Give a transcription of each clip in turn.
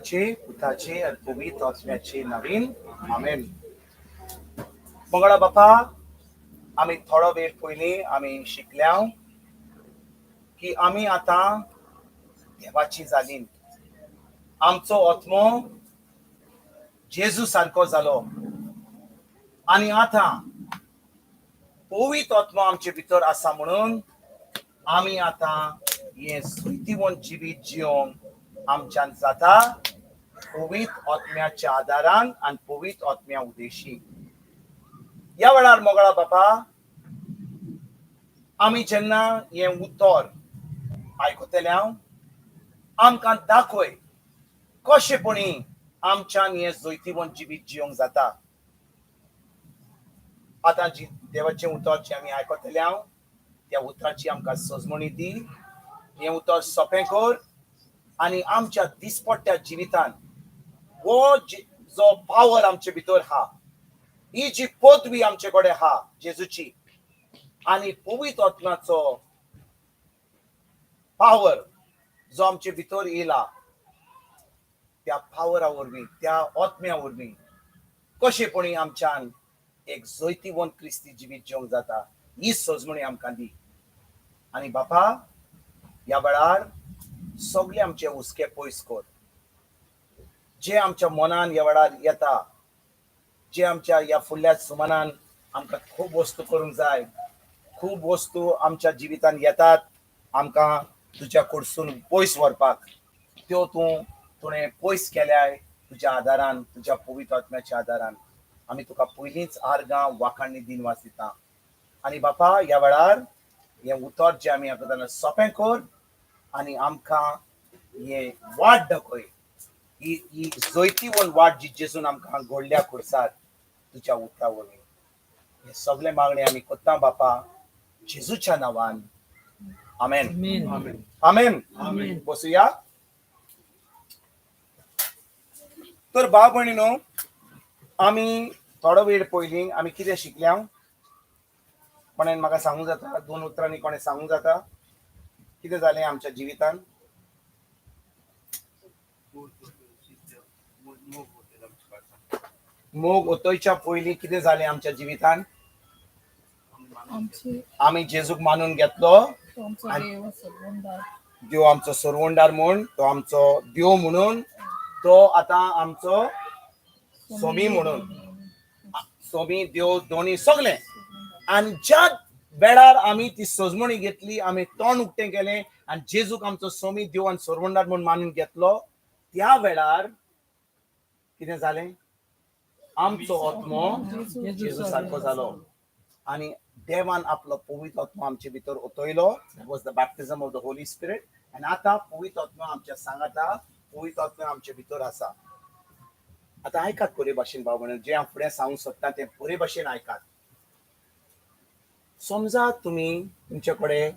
पुताचे आणि पवित्र आत्म्याचे नवीन आमेन. मंगळा बापा, आम्ही थोडा वेळ पयलीं आम्ही शिकल्या की आम्ही आता देवाची जालीं. आमचो आत्मो जेजू सारको जालो आणि आता पवित्र आत्मा आमचे भितर आसा म्हणून आम्ही आता हे सुईतीवंत जिवीत जिवंक आमच्यान जाता पवित्र आत्म्याच्या आदारान आणि पवित्र आत्म्या उद्देशी. या वेळार मोगळा बापा, आम्ही जेन्ना हे उतर आयकतल्या आमकां दाखय कशेपणी आमच्यान हे जैतिवंत जिवीत जिवंक जाता. आता जी देवाचे उतर जे आम्ही आयकतल्या त्या उतराची आमकां सजमणी दी. हे उतर सोपें कर आणि आमच्या दिसपट्ट्या जिवितान वो जो पावर आमचे भितर हा, ही जी पदवी आमचे कडेन हा जेजूची आणि पवित्र आत्म्याचो पावर जो आमचे भितर येयला, त्या पावरा वरवीं त्या आत्म्या वरवीं कशेपणी आमच्यान एक जैतिवंत क्रिस्ती जिवीत जिवंक जाता ही सजमणी आमकां दी. आणि बापा, या वेळार सगळे आमचे हुस्के पयस कर. जे आमच्या मनान या वेळार येता, जे आमच्या ह्या फुडल्या सुमानान आमकां खूब वस्तू करूंक जाय, खूब वस्तू आमच्या जिवितान येतात आमकां तुज्या कडसून पयस व्हरपाक, त्यो तुवें पयस केल्याय तुज्या आदारान, तुज्या पवित्र आत्म्याच्या आदारान. आमी तुका पयलींच आर्गां वाखाणणी दिन वाजयता. आनी बापा, ह्या वेळार हें उतर जें आमी आयकताना सोंपें कर आनी आमकां हे वाट दाखय, ही जैतिवंत वाट जी जेजून आमकां घडल्या खुर्सार तुज्या उतरा वरवीं. हे सगळे मागणे आमी कोत्ता बापा जेजूच्या नांवान. आमेन. आमेन. बसूया. तर भाव भयणीनो, आमी थोडो वेळ पयलीं आमी कितें शिकल्या कोणें म्हाका सांगूंक जाता? 2 उतरांनी कोणें सांगूंक जाता कितें जालें आमच्या जिवितान? मोग ओतोयच्या पयलीं कितें जालें आमच्या जिवितान? आमी जेजूक मानून घेतलो. देव आमचो सर्वंडार म्हूण, तो आमचो देव म्हणून, तो आतां आमचो स्वामी म्हणून. स्वामी देव दोनी सगळे. आनी ज्या वेळार आमी ती सजमणी घेतली, आमी तोंड उक्तें केलें आनी जेजूक आमचो स्वामी देव आनी सर्वंडार म्हूण मानून घेतलो, त्या वेळार कितें जालें? आमचो आत्मो जेजू सारको जालो आनी देवान आपलो पवित्र आत्मा आमचे भितर ओतयलो. That was the baptism of the Holy spirit. आनी आतां पवित्र आत्मा आमच्या सांगाता, पवित्र आत्मा आमचे भितर आसा. आतां आयकात बरे भाशेन भाव भयणीनो, जें हांव फुडें सांगूंक सोदतां तें बरे भाशेन आयकात. समजा तुमी तुमचे कडेन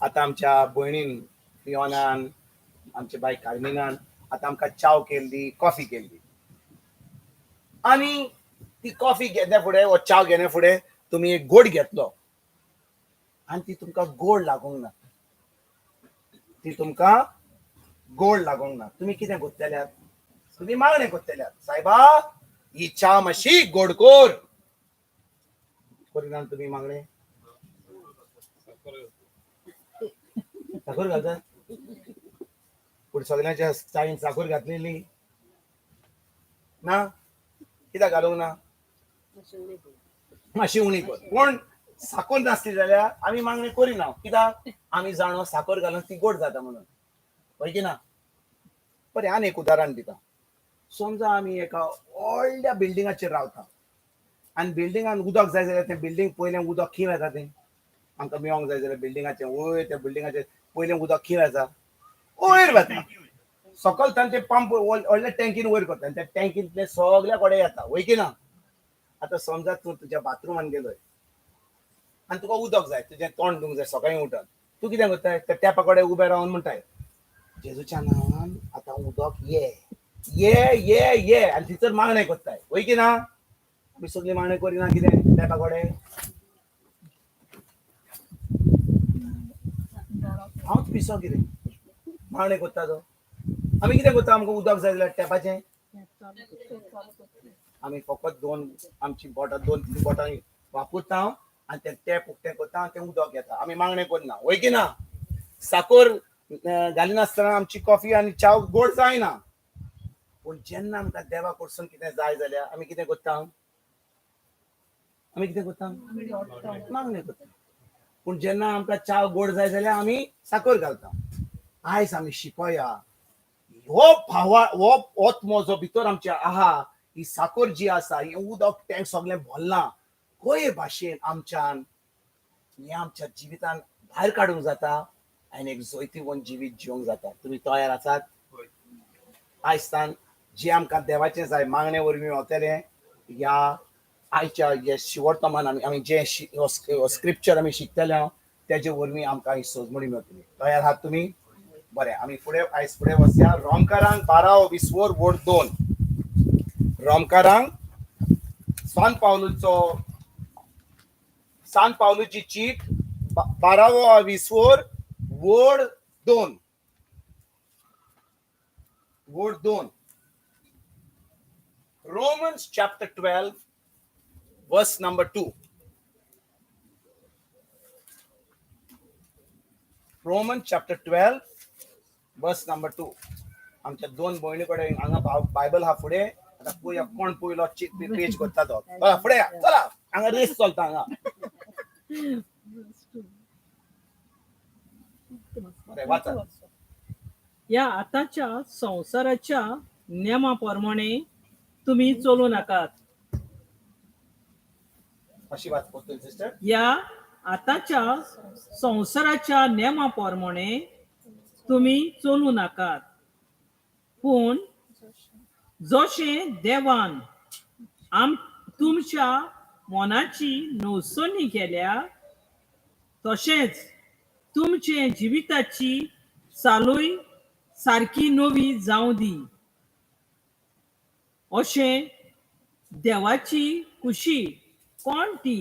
आतां आमच्या भयणीन फियोनान, आमचे बाय कार्मिनान आतां आमकां चाव केल्ली, कॉफी केल्ली, आनी ती कॉफी घेतल्या फुडें वा चाव घेतल्या फुडें तुमी एक गोड घेतलो आनी ती तुमकां गोड लागूंक ना. ती तुमकां गोड लागूंक ना. तुमी कितें करतल्यात? तुमी मागणें करतल्यात, सायबा ही च्या मातशी गोड कर. करिना तुमी मागणें? साखर घालतात? पूण सगळ्यांच्या चायेन साखर घातलेली ना? कित्याक घालूंक ना? मातशी उणी कर. पूण साखर नासली जाल्यार आमी मागणें करिना. कित्याक? आमी जाणो साखर घालून ती गोड जाता म्हणून. पळय की ना? बरें, आनी एक उदाहरण दिता. समजा आमी एका व्हडल्या बिल्डिंगाचेर रावता आनी बिल्डिंगान उदक जाय जाल्यार तें बिल्डींग पयलें उदक खंय वता? तें आमकां मेळोंक जाय जाल्यार बिल्डिंगाचें वयर त्या बिल्डिंगाचेर पयलें उदक खंय वता? वयर वता. सकलच्यान ते पंप व्हडल्या टँकीन वयर करता आनी त्या टँकींतले सगल्या कडेन येता. वय की ना? आतां समजा तूं तुज्या बाथरुमान गेलोय आनी तुका उदक जाय, तुजें तोंड धुवंक जाय सकाळीं उठून. तूं कितें करताय? त्या टॅपा कडेन उबें रावन म्हणटाय, जेजूच्या नांवान आतां उदक ये ये ये ये आनी थंयसर मागणें करताय. वय की ना? आमी सगळी मागणें करिना कितें टॅपा कडेन? हांवच पिसो कितें मागणें करता तो? आमी कितें करता आमकां उदक जाय जाल्यार टॅपाचें आमी फकत आमची बोटां 2-3 बोटां वापरता आनी तें टॅप उक्तें करता आनी तें उदक येता आमी मागणें करना वय की ना साकर घालिनासतना आमची कॉफी आनी च्या गोड जायना पूण जेन्ना आमकां देवा कडसून कितें जाय जाल्यार आमी कितें करता मागणें करता पूण जेन्ना आमकां च्या गोड जाय जाल्यार आमी साकर घालता आयज आमी शिकोया हो ओत्मो जो भितर आमच्या आहा ही साकर जी आसा ही उदक तें सगळें भरलां खंय भाशेन आमच्यान हें आमच्या जिवितान भायर काडूंक जाता आनी एक जैतिवंत जिवीत जिवंक जाता तुमी तयार आसात आयजतान जे आमकां देवाचें जाय मागणे वरवीं वतलें ह्या आयच्या हे शिवोर्तमान आमी जे स्क्रिप्चर आमी शिकतले तेजे वरवीं आमकां ही सोजमणी मेळटली तयार आहात तुमी बरें आमी आयज फुडें वचया रोमकारांक 12:20 वोट 2 रोमकारांक सान पावलूची चीट 12:20 वोट 2 Romans chapter 12 verse number 2 Romans chapter 12 verse number 2 आमच्या 2 भयणी कडेन हांगा बायबल हा फुडें आतां पळया कोण पयलो पेज करता तो चला फुडें चला हांगा रेस चलता हांगा या आताच्या संसाराच्या नियमाप्रमाणे तुम्ही चलू नकात अशी बात करतो सिस्टर या आताच्या संसाराच्या नियमाप्रमाणे तुम्ही चलू नकात पूण जशे देवान तुमच्या मनाची नवसोरणी केल्या तशेंच तुमचे जिविताची चालूय सारकी नवी जावं दी अशें देवाची खुशी कोण ती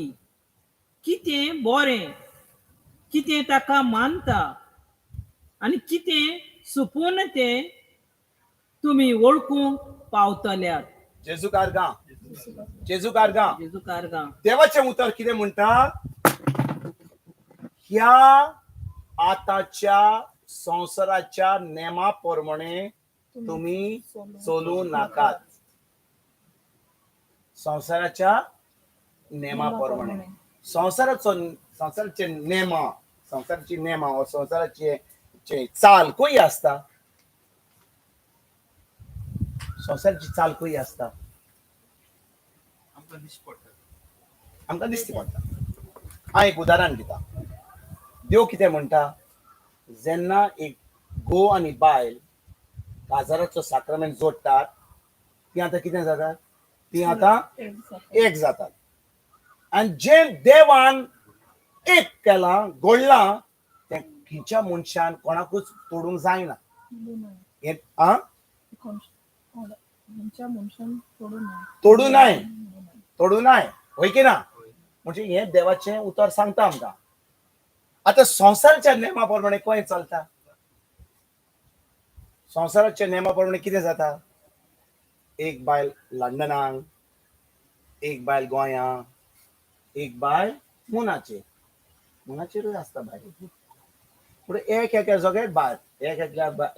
कितें बरें कितें ताका मानता आनी कितें सुपून तें तुमी वळखूंक पावतल्यात जेजू कारगा देवाचें उतर कितें म्हणटा ह्या आताच्या संसाराच्या नेमा प्रमाणे तुम्ही चलू नाकात संसाराच्या नेमाप्रमाणे संसाराचे नेमा व संसाराचे चाल खंय आसता संसाराची चाल खंय आसता आमकां दिश्टी पडटा हांव एक उदाहरण दिता देव कितें म्हणटा जेन्ना एक घोव आनी बायल काजाराचो साक्रमेंट जोडटात ती आतां कितें जातात ती आतां एक जातात आनी जे देवान एक केलां घडलां तें खंयच्या मनशान कोणाकूच तोडूंक जायना तोडू नाय होय की ना म्हणजे हे देवाचें उतर सांगता आमकां आतां संसाराच्या नेमा प्रमाणे खंय चलता संसाराच्या नेमा प्रमाणे कितें जाता एक बायल लंडनाक एक बायल गोंयां एक बायल मोनाचेरूय आसता बायल पूण एक जाग्यार बायल एक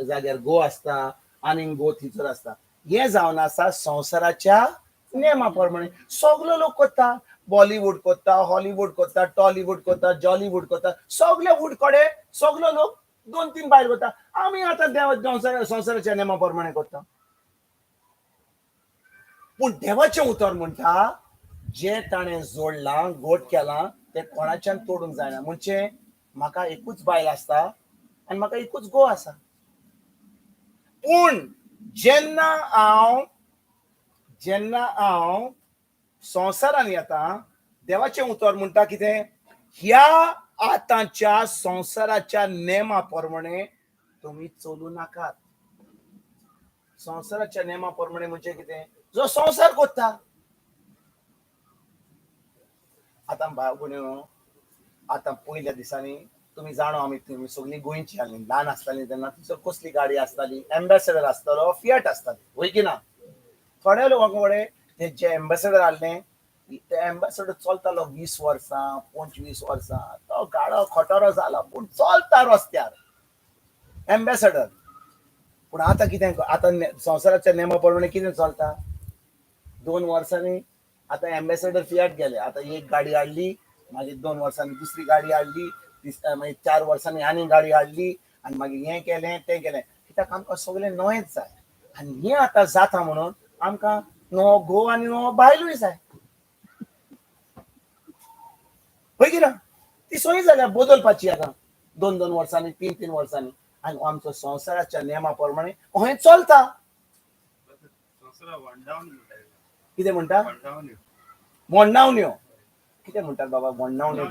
जाग्यार घोव आसता आनीक घोव थंयसर आसता हे जावन आसा संसाराच्या नेमा प्रमाणे सगलो लोक करता बॉलिवूड करता हॉलिवूड करता टॉलिवूड करता जॉलिवूड करता सगळे वूड कडे सगलो लोक 2-3 बायल करता आमी आतां संसाराच्या नेमा प्रमाणे करता पूण देवाचें उतर म्हणटा जे ताणें जोडलां गोड केलां तें कोणाच्यान तोडूंक जायना म्हणजे म्हाका एकूच बायल आसता आनी म्हाका एकूच घोव आसा पूण जेन्ना हांव संसारान येता देवाचें उतर म्हणटा कितें ह्या आतांच्या संसाराच्या नेमा प्रमाणे तुम्ही चलू नाकात संसाराच्या नेमा प्रमाणे म्हणजे कितें जो संसार करता आतां भाव भयणीनो आतां पयल्या दिसांनी तुम्ही जाणो तुम्ही सगळी गोंयची आसली ल्हान आसताली तेन्ना तुजो कसली गाडी आसताली एम्बेसेडर आसतालो फिएट आसताली वय की ना थोड्या लोकांकडे ते जे एम्बेसेडर आहले ते एम्बेसेडर चलतालो 20 वर्सां 25 वर्सां तो गाडो खटोरो जाला पूण चलता रस्त्यार एम्बेसेडर पूण आतां कितें आतां संवसाराच्या नेमा प्रमाणे कितें चलता 2 वर्सांनी आतां एम्बेसेडर फिएट गेले आतां एक गाडी हाडली मागीर 2 वर्सांनी दुसरी गाडी हाडली मागीर 4 वर्सांनी आनी गाडी हाडली आनी मागीर हें केलें तें केलें कित्याक आमकां सगळें नवेंच जाय आनी हें आतां जाता म्हणून आमकां नवो घोव आनी नवो बायलूय जाय पळय की ना ती सोय जाल्या बदलपाची आतां 2-2 वर्सांनी 3-3 वर्सांनी आनी आमचो संवसाराच्या नेमा प्रमाणे हें चलता कितें म्हणटा मोडणावण्यो कितें म्हणटात बाबा मोडणावण्यो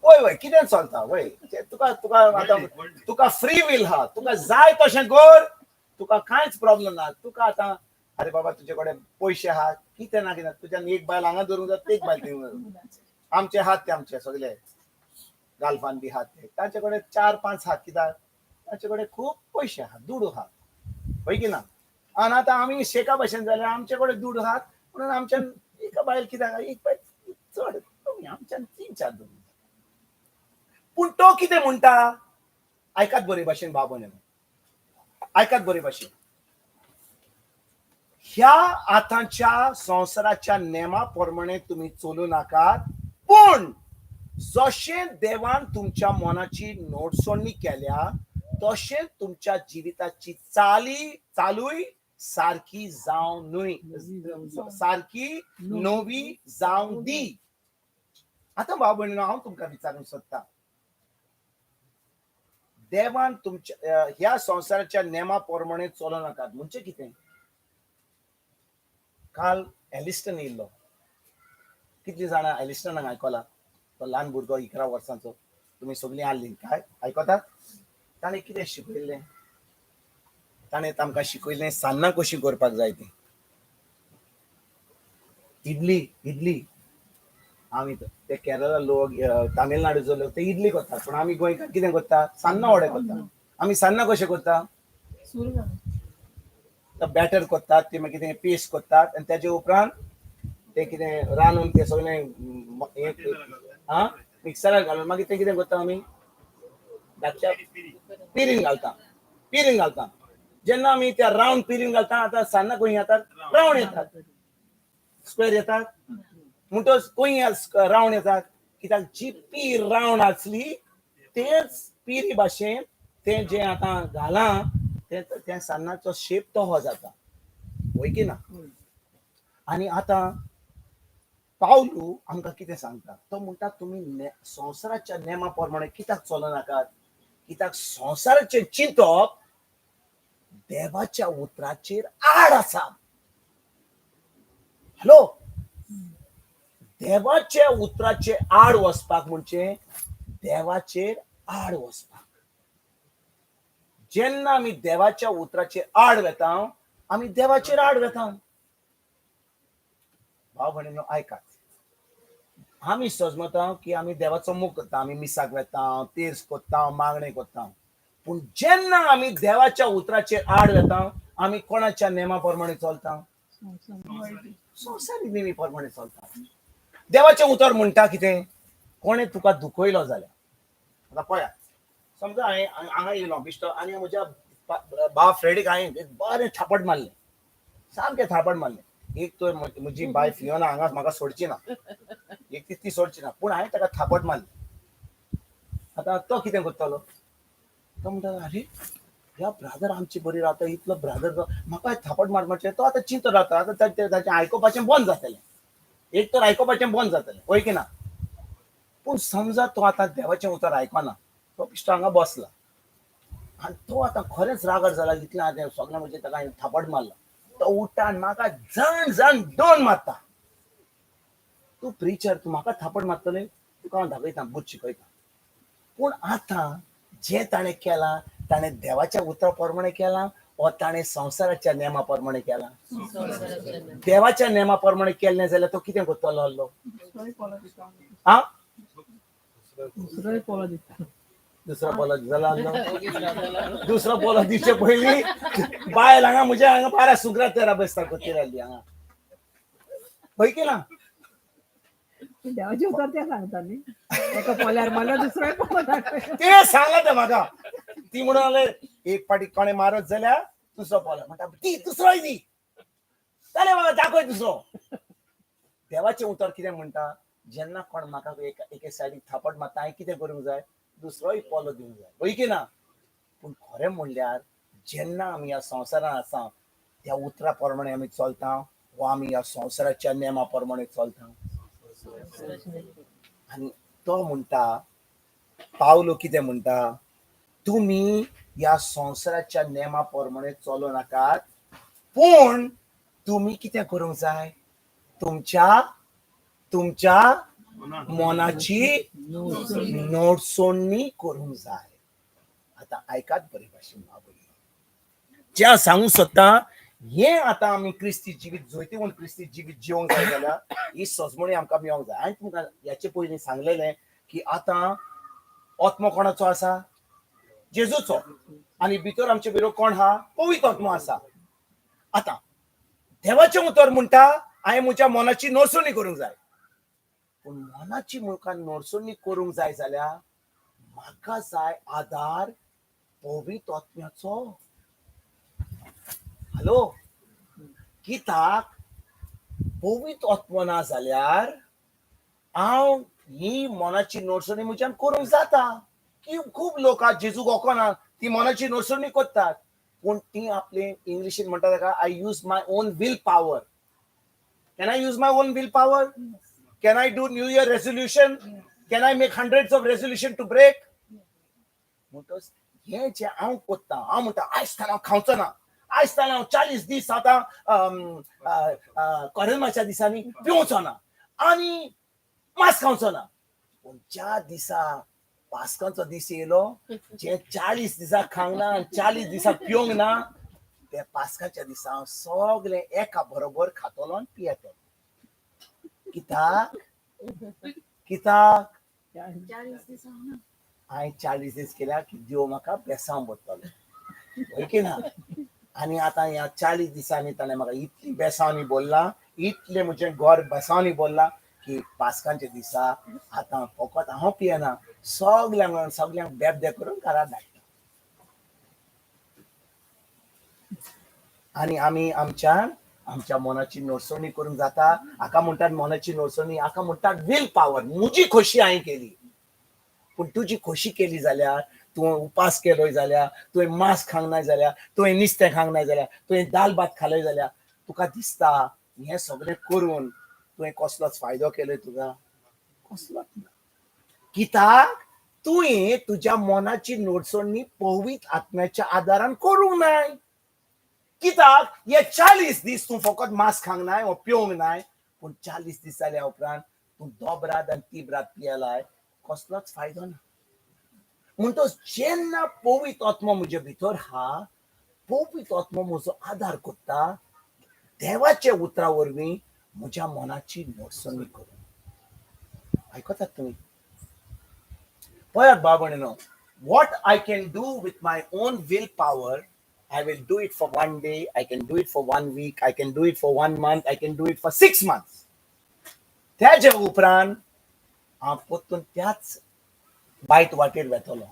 वय वय कितें चलता वय तुका तुका आतां तुका फ्री वील हा तुका जाय तशें कर तुका कांयच प्रॉब्लेम ना तुका आतां अरे बाबा तुजे कडेन पयशे आहा कितें ना कितें तुज्यान एक बायल हांगा धरूंक जाता एक बायल थिंग आमचे हात ते आमचे सगळे गालफान बी हात ते तांचे कडेन 4-5 हात कित्याक तांचे कडेन खूब पयशे आहा दुडू आहा पळय की ना आनी आतां आमी शेका भशेन जाल्यार आमचे कडेन दुडू आहात म्हणून आमच्यान एका बायल कित्याक एक बायल चड कमी आमच्यान 3-4 धरूंक पूण तो कितें म्हणटा आयकात बरे भाशेन बाबोन आयकात बरे भाशेन ह्या आतांच्या संवसाराच्या नेमा प्रमाणे तुम्ही चलू नाकात पूण जशें देवान तुमच्या मनाची नोटसोडणी केल्या तशें तुमच्या जिविताची चालूय सारकी जावं न्हय सारकी नवी जावं दी आतां बाबा हांव तुमकां विचारूंक सोदतां देवान तुमच्या ह्या संवसाराच्या नेमा प्रमाणे चलू नाकात म्हणजे कितें काल एलिस्टन येयल्लो कितलीं जाणां एलिस्टनाक आयकला तो ल्हान भुरगो 11 वर्सांचो तुमी सगळीं आसली काय आयकतात ताणें कितें शिकयल्लें ताणें आमकां शिकयलें सान्नां कशीं करपाक जाय ती इडली आमी ते केरला लोक तामिळनाडूचो लोक ते इडली करतात पूण आमी गोंयकार कितें करता सान्नां वडे करता आमी सान्नां कशें करता बॅटर करतात ते मागीर कितें पेस्ट करतात आनी तेजे उपरांत ते कितें रांदून ते सगळें मिक्सरार घालून मागीर ते कितें करता आमी धाकट्या पिरीन घालता जेन्ना आमी त्या रावंड पिरीन घालता आतां सान्नां खंय येतात रावंड येतात स्क्वेअर येतात म्हणटच खंय रावंड येतात कित्याक जी पीर रावंड आसली तेच पिरी भाशेन ते जे आतां घाला त्या सान्नाचो शेप तो हो जाता वय की ना आनी आतां पावलू आमकां कितें सांगता तो म्हणटा तुमी संवसाराच्या नेमा प्रमाणे कित्याक चलनाकात कित्याक संवसाराचें चिंतप देवाच्या उतराचेर आड आसा हॅलो देवाच्या उतराचे आड वचपाक म्हणजे देवाचेर आड वचपाक जेन्ना आमी देवाच्या उतराचेर आड वेता आमी देवाचेर आड वेता भाव भयणीनो आयकात आमी समजता की आमी देवाचो मोग करता आमी मिसाक वेता तेर्स कोत्ता मागणे कोत्ता पूण जेन्ना आमी देवाच्या उतराचेर आड वेता आमी कोणाच्या नेमा प्रमाणे चलता संवसारी नेमी प्रमाणे चलता देवाचें उतर म्हणटा कितें कोणें तुका दुखयलो जाल्यार आतां पळयात समजा हांवें हांगा येयलो बिश्तो आनी म्हज्या बा फ्रेंडीक हांवें एक बरें थापट मारलें सामकें थापट मारलें एक तर म्हजी बाय फियोना हांगा म्हाका सोडची ना एक ती सोडची ना पूण हांवें ताका थापट मारली आतां तो कितें करतलो तो म्हणटा अरे ह्या ब्रादर आमची बरी रावता इतलो ब्रादर म्हाका थापट मारपाचें तो आतां चिंत रावता आतां ताचें आयकोपाचें बंद जातलें एक तर आयकोपाचें बंद जातलें वय की ना पूण समजा तो आतां देवाचें उतर आयकना तो बिश्तो हांगा बसला आनी तो आतां खरेंच रागड जाला इतलें आतां सगळें म्हणजे ताका हांवें थापट मारला तो उठ्ठा आनी म्हाका जण दोन मारता तूं प्रिचर तूं म्हाका थापट मारतलें तुका हांव दाखयता बूत शिकयता पूण आतां जें ताणें केलां ताणें देवाच्या उतरा प्रमाणे केलां वा ताणें संवसाराच्या नेमा प्रमाणे केलां देवाच्या नेमा प्रमाणे केलें जाल्यार तो कितें करतलो आसलो दुसरो पोलो दिसता. दुसरा पोला झाला दुसरा पोला दिवचे पयली बायल हांगा म्हज्या हांगा 12 सुगरा तेरा बसता कोती राहिली हांगा होय की ना. देवाचे उतर ते सांगता न्ही. एका पोल्यार मला दुसरोय पोलो दाखय. ते सांगला ते म्हाका. ती म्हणून आले एक पाटी कोणे मारत जाल्यार दुसरो पोला म्हणटा ती दुसरोय दी जाल्यार म्हाका दाखय दुसरो. देवाचें उतर कितें म्हणटा, जेन्ना कोण म्हाका एके सायडीक थापट मारता हांवें कितें करूंक जाय, दुसरोय पोलो दिवंक जाय, होय की ना. पूण खरें म्हणल्यार जेन्ना आमी ह्या संवसारांत आसा त्या उतरा प्रमाणे आमी चलता वा आमी ह्या संवसाराच्या नेमा प्रमाणे चलता. आनी तो म्हणटा, पावलो कितें म्हणटा, तुमी ह्या संवसाराच्या नेमा प्रमाणे चलो नाकात, पूण तुमी कितें करूंक जाय, तुमच्या मोनाची नोटसोडणी करूंक जाय. आता ऐकात बरे भाशेन जे सांगूंक सोदता, हे आतां आमी क्रिस्ती जिवीत जोयतेवून क्रिस्ती जिवीत जिवंक जाय जाल्यार ही सजमणी आमकां मेळोंक जाय. हांवें तुमकां ह्याचे पयलीं सांगलेलें की आतां आत्मो कोणाचो आसा, जेजूचो, आनी भितर आमचे भितर कोण आहा, पवित्र आत्मो आसा. आतां देवाचें उतर म्हणटा हांवें म्हज्या मोनाची नोटसोडणी करूंक जाय. पूण मोनाची म्हाका नोटसोडणी करूंक जाय जाल्यार म्हाका जाय आदार पवित्र आत्म्याचो. हॅलो, कित्याक पवित्र आत्मो ना जाल्यार हांव ही मोनाची नोटसोडणी म्हज्यान करूंक जाता. की खूब लोक आहात जेजूक ओळखना ती मोनाची नोटसोडणी करतात, पूण ती आपले इंग्लिशीन म्हणटा ताका I use my on will power. Can I use my own willpower? Can I do New Year resolution? Can I make hundreds of resolution to break? म्हणटोच हे जे हांव कोत्ता, हांव म्हणटा आयज हांव खावचो ना, आयज हांव 40 दीस आतां कोरेमाच्या दिसांनी पिवचो ना आनी मांस खावचो ना. पूण ज्या दिसा पास्कांचो दीस येयलो, जे 40 दिसा खावंक ना, 40 दिसा पिवंक ना, त्या पास्काच्या दिसा हांव सगळें एका बरोबर खातलो आनी पियेतलो. कित्याक हांवें 40 दीस केल्यार देव म्हाका बेसांव पडटलो, होय की ना. आनी आतां ह्या 40 दिसांनी ताणें म्हाका इतली बेसांवनी बोल्ला, इतलें म्हजें घर बेसांवनी बोल्ला की पास्कांच्या दिसा आतां फकत हांव पियेना, सगळ्यांक बेबदे करून घरा धाडटा. आनी आमी आमच्या मोनाची नोटसोडणी करूंक जाता. हाका म्हणटात मोनाची नोटसोडणी, हाका म्हणटात विल पॉवर. म्हजी खोशी हांवें केली, पूण तुजी खोशी केली जाल्यार, तुवें उपास केलोय जाल्यार, तुवें मांस खावंक ना जाल्यार, तुवें नुस्तें खावंक ना जाल्यार, तुवें दाल भात खालोय जाल्यार तुका दिसता हें सगळें करून तुवें कसलोच फायदो केलोय तुका? कसलोच ना. कित्याक तुवें तुज्या मोनाची नोटसोडणी पवित्र आत्म्याच्या आदारान करूंक नाय. कित्याक हे 40 दीस तूं फकत मांस खावंक नाय वा पिवंक नाय, पूण 40 दीस जाल्या उपरांत तूं दोबरात आनी तिबरात पियेलाय, कसलोच फायदो ना. म्हणटच जेन्ना पवित्र आत्मो म्हजे भितर आहा, पवित्र आत्मो म्हजो आदार करता, देवाचे उतरा वरवीं म्हज्या मोनाची नोटसोडणी करून. आयकतात तुमी? पळयात भाव भयणीनो, what I can do with my own willpower, I will do it for 1 day, I can do it for 1 week, I can do it for 1 month, I can do it for 6 months. त्याचे उपरांत हांव परतून त्याच वायट वाटेर वेतलो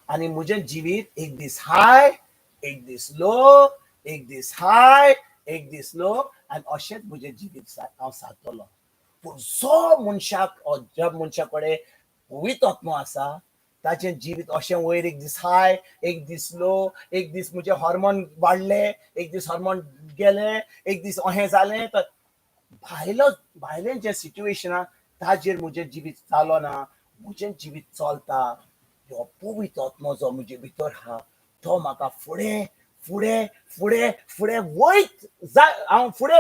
आनी म्हजें जिवीत एक दीस हाय, एक दीस लो, एक दीस हाय, एक दीस लो, आनी अशेंच म्हजें जिवीत हांव सारतलो. पूण जो मनशा कडेन पवित्र आत्मो आसा, ताचें जिवीत अशें वयर एक दीस हाय, एक दीस लो, एक दीस म्हजे हॉर्मोन वाडले, एक दीस हॉर्मोन गेले, एक दीस अहें जालें. तर भायलें जें सिट्युएशन आहा ताजेर म्हजें जिवीत चालना, म्हजें जिवीत चलता. हो पवित्र आत्मो जो म्हजे भितर आहा, तो म्हाका फुडें फुडें फुडें फुडें वयत जाय, हांव फुडें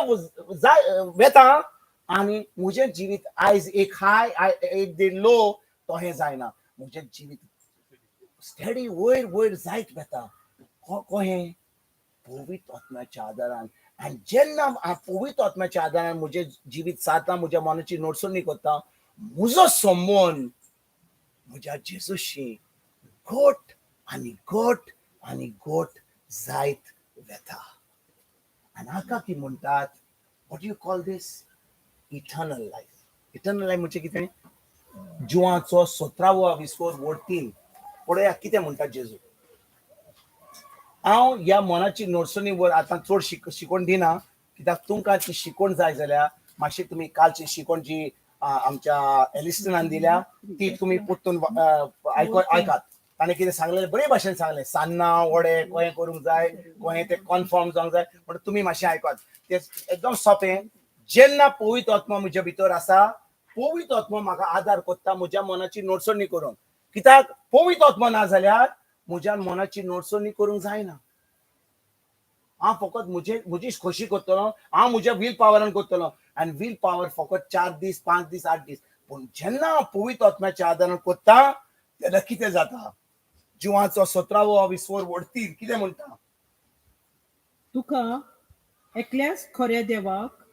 वेता आनी म्हजें जिवीत आयज एक हाय, एक दे लो तोहें जायना. म्हजें जिवीत स्टेडी वयर वयर जायत वेता. कहें? पवित्र आत्म्याच्या आदारान. आनी जेन्ना हांव पवित्र आत्म्याच्या आदारान म्हजें जिवीत सारता, म्हज्या मोनाची नोटसोडणी करता, म्हजो संबंद म्हज्या जेजूशी घोट आनी घोट आनी घोट जायत वेता. आनी हाका की म्हणटात, what you call this? Eternal life. Eternal life म्हणजे कितें? जुवाचो 17वा विस्वोर वड 3. पळया कितें म्हणटा जेजू. हांव ह्या मोनाची नोट्सनी वर आतां चड शिकोवन दिना, कित्याक तुमकां ती शिकोवन जाय जाल्यार मातशी तुमी कालची शिकोवन जी आमच्या एलिस्टनान दिल्या ती तुमी परतून आयकात. ताणें कितें सांगलें, बरे भाशेन सांगलें. सान्नां वडे कहें करूंक जाय, कहें तें कन्फर्म जावंक जाय, म्हणून तुमी मातशें आयकात. तें एकदम सोंपें. जेन्ना पवित्र आत्मा म्हज्या भितर आसा, पवित्र आत्मा म्हाका आदार करता म्हज्या मनाची नोट्सणी करूंक. कित्याक पवित्र आत्मा ना जाल्यार म्हज्या मनाची नोट्सणी करूंक जायना. हांव फकत म्हजी खोशी करतलो, हांव म्हज्या वील पावरान करतलो. आनी वील पावर फकत 4 दीस 5 दीस 8 दीस. पूण जेन्ना हांव पवित्र आत्म्याच्या आदारान करता तेन्ना कितें जाता? जिवाचो 17वा विस्वोर वड 3 कितें म्हणटा? तुका एकल्याच खऱ्या देवाक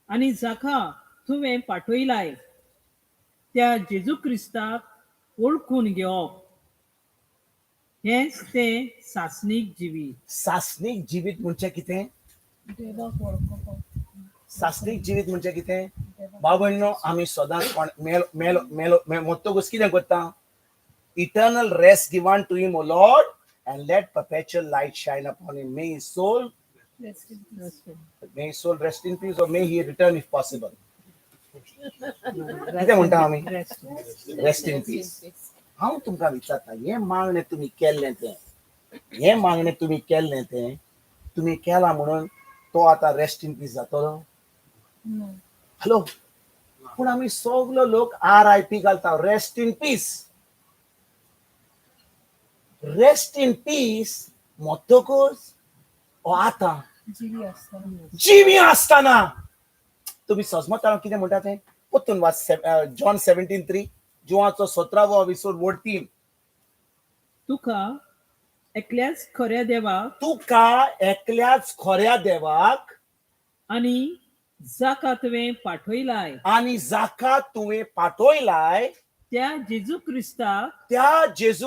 आनी जाका तुवें पाठयलाय त्या जेजू क्रिस्ताक वळखून घेवप, हेच तें सासणीक जिवीत. सासणीक जिवीत म्हणजे कितें? देवाक वळखप. सासणीक जिवीत म्हणजे कितें? बाबण्णो, आमी सदांच मोत्तोगूच कितें करता? Eternal rest give to him, O Lord, and let perpetual light shine upon him. May his soul rest in peace, or may he return if possible. कितें म्हणटा आमी? Rest in piece. हांव तुमकां विचारता, हें मागणें तुमी केल्लें तें तुमी केलां म्हणून तो आतां रेस्ट इन पीस जातलो? हॅलो. पूण आमी सगलो लोक RIP घालता, rest in peace. Rest in peace मोत्तोकूच ओ आतां जिवी आसतना. तुमी सजमतां कितें म्हणटा तें परतून वाच. जॉन 17:3. जुवाचो 17वा विस्वोर वड 3. तुका एकल्याच खऱ्या देवाक आनी जाका तुवें पाठयलाय त्या जेजू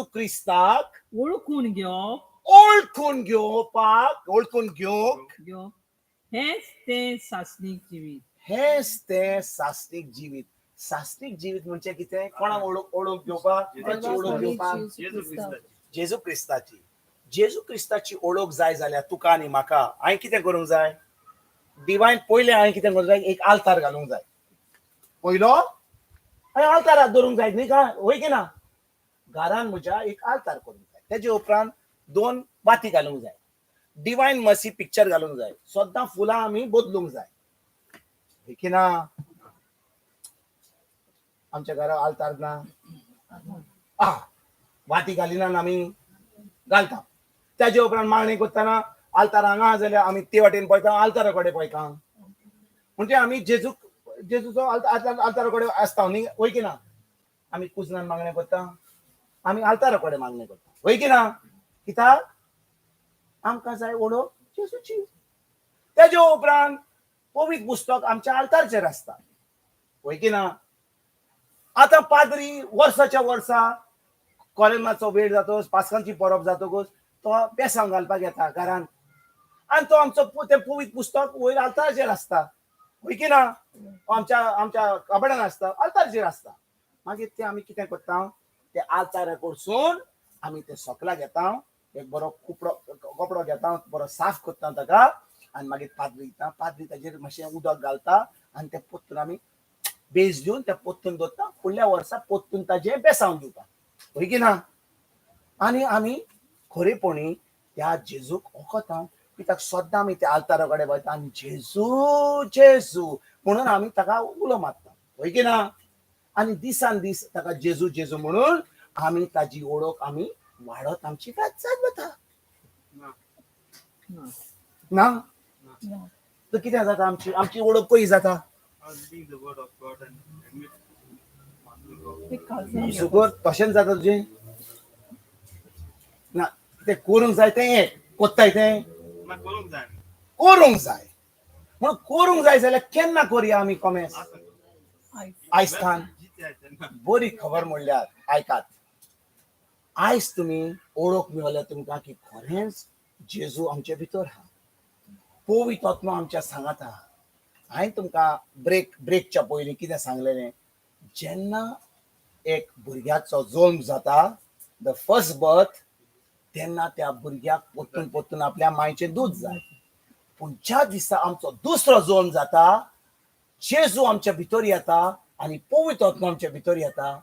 क्रिस्ताक वळखून घेवप, हेच तें सासणीक जिवीत. सासणीक जिवीत म्हणजे कितें? कोणाक ओळख घेवपाक? जेजू क्रिस्ताची. जेजू क्रिस्ताची ओळख जाय जाल्यार तुका आनी म्हाका हांवें कितें करूंक जाय? डिवायन पयलें हांवें कितें करूंक जाय? एक आल्तार घालूंक जाय. पयलो हांवें आल्ताराक धरूंक जाय न्ही, वय की ना? घरान म्हज्या एक आल्तार करूंक जाय. तेजे उपरांत 2 वाती घालूंक जाय. डिवायन मर्सी पिक्चर घालूंक जाय. सद्दां फुलां आमी बदलूंक जाय, वय की ना? आमच्या घरा आल्तार ना, वाती घालिनान आमी घालता. तेजे उपरांत मागणी करतना आल्तार हांगा जाल्यार आमी ते वाटेन पळयता, आल्तारा कडेन पळयता. म्हणजे आमी जेजूचो आल्तारा कडेन आसता न्ही, वय की ना? आमी कुजनान मागणी करता, आमी आल्तारा कडेन मागणी करता, वय की ना? कित्याक आमकां जाय ओळख जेजूची. तेजे उपरांत पवित्र पुस्तक आमच्या आल्तारचेर आसता, वय की ना? आतां पाद्री वर्साच्या वर्सा कॉलेमाचो वेळ जातकच, पास्कांची परब जातकच तो बेसांव घालपाक येता घरान, आनी तो आमचो तें पवित्र पुस्तक वयर आल्ताराचेर आसता, वय की ना? आमच्या कबडान आसता, आल्ताराचेर आसता. मागीर ते आमी कितें करता? ते आल्तारा कडसून आमी ते सकला घेता, एक बरो कपडो घेता, बरो साफ करता ताका, आनी मागीर पाद्री दिता. पाद्री ताजेर मातशें उदक घालता आनी ते पोत्तून आमी बेस दिवन ते पोत्तून दवरता. फुडल्या वर्सा पोत्तून ताजें बेसांव दिवता, वय की ना? आनी आमी खरेपणी त्या जेजूक वखता, कित्याक सद्दां आमी त्या आल्तारा कडेन वयता आनी जेजू म्हणून आमी ताका उलो मारता, वय की ना? आनी दिसान दीस ताका जेजू म्हणून आमी ताजी ओळख आमी वाडत आमची जायत वता. ना तर कितें जाता? आमची ओळख कशी जाता? तशेंच जाता तुजें ना. तें करूंक जाय, तें कोत्ताय तें करूंक जाय. म्हणून करूंक जाय जाल्यार केन्ना करया आमी कॉमेस? आयजकाल बरी खबर म्हणल्यार आयकात. आयज तुम्ही ओळख मेळल्या तुमकां की खरेंच जेजू आमचे भितर आहा, पवित्र आत्मा आमच्या सांगात आहा. हांवें तुमकां ब्रेकच्या पयलीं कितें सांगलेलें, जेन्ना एक भुरग्याचो जल्म जाता, द फर्स्ट बर्थ, तेन्ना त्या भुरग्याक पोत्तून पोत्तून आपल्या मायेचें दूध जाय. पूण ज्या दिसा आमचो दुसरो जल्म जाता, जेजू आमच्या भितर येता आनी पवित्र आत्मा आमच्या भितर येता,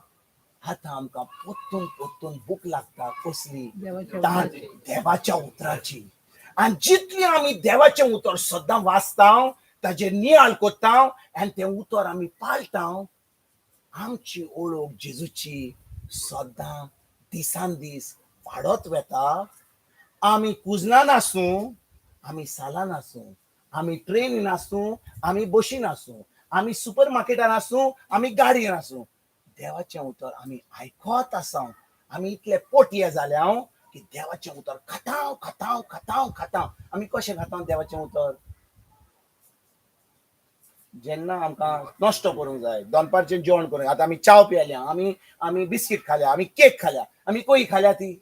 आतां आमकां पोत्तून पोत्तून भूक लागता. कसली? देवाच्या उतराची. आनी जितली आमी देवाचें उतर सदां वाचता, ताजेर नियाळ कोत्ता आनी तें उतर आमी पाळटा, आमची ओळख जेजूची सदां दिसान दीस वाडत वता. आमी कुजनान आसूं, आमी सालान आसूं, आमी ट्रेनीन आसूं, आमी बशीन आसूं, आमी सुपर मार्केटान आसूं, आमी गाडयेन आसूं, देवाचें उतर आमी आयकत आसा. आमी इतले पोटये जाल्या की देवाचें उतर खातां खातां खातां खातां. आमी कशें खातां देवाचें उतर? जेन्ना आमकां नश्ट करूंक जाय, दनपारचें जेवण करूंक, आतां आमी चाव पियेल्या, आमी बिस्कीट खाल्या, आमी केक खाल्या, आमी खंय खाल्या ती?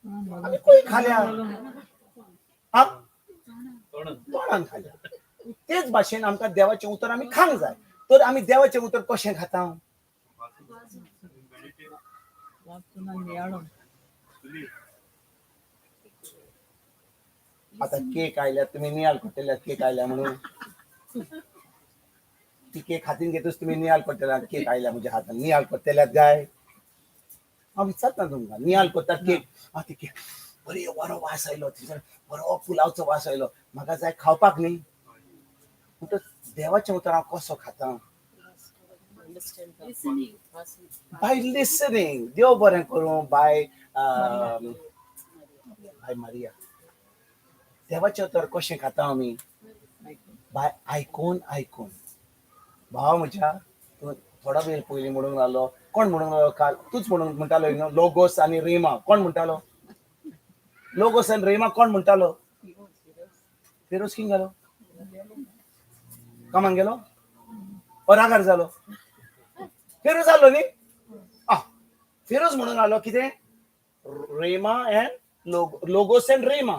आमी खंय खाल्या? तोंडान खाल्या. तेच भाशेन आमकां देवाचें उतर आमी खावंक जाय. तर आमी देवाचें उतर कशें खाता? आता केक आयल्या, तुम्ही नियाल पडटल्या केक आयल्या म्हणून. ती केक हातीन घेतूच तुम्ही नियाल पडटल्या केक आयल्या म्हज्या हातान. नियाल पडटल्यात गाय? हांव विचारता तुमकां, नियाल कोत्ता केक, ती केक बरी बरो वास आयलो, तिचो बरो पुलावचो वास आयलो, म्हाका जाय खावपाक न्ही. म्हणटच देवाचें उतर हांव कसो खाता? By listening. देव बरें करूं. बाय मारिया. देवाचें उतर कशें खाता आमी? बाय आयकून आयकून. भाव म्हज्या, थोडा वेळ पयलीं म्हणूंक लागलो, कोण म्हणूंक लागलो काल? तूच म्हणटालो न्हू, लोगोस आनी रेमा. कोण म्हणटालो? लोगोस आनी रेमा कोण म्हणटालो? फिरोज खंय गेलो? कामाक गेलो? रागार जालो? फिरोज जालो न्ही? फिरोज म्हणून लागलो कितें? रेमा एंड लोगोस एंड रेमा.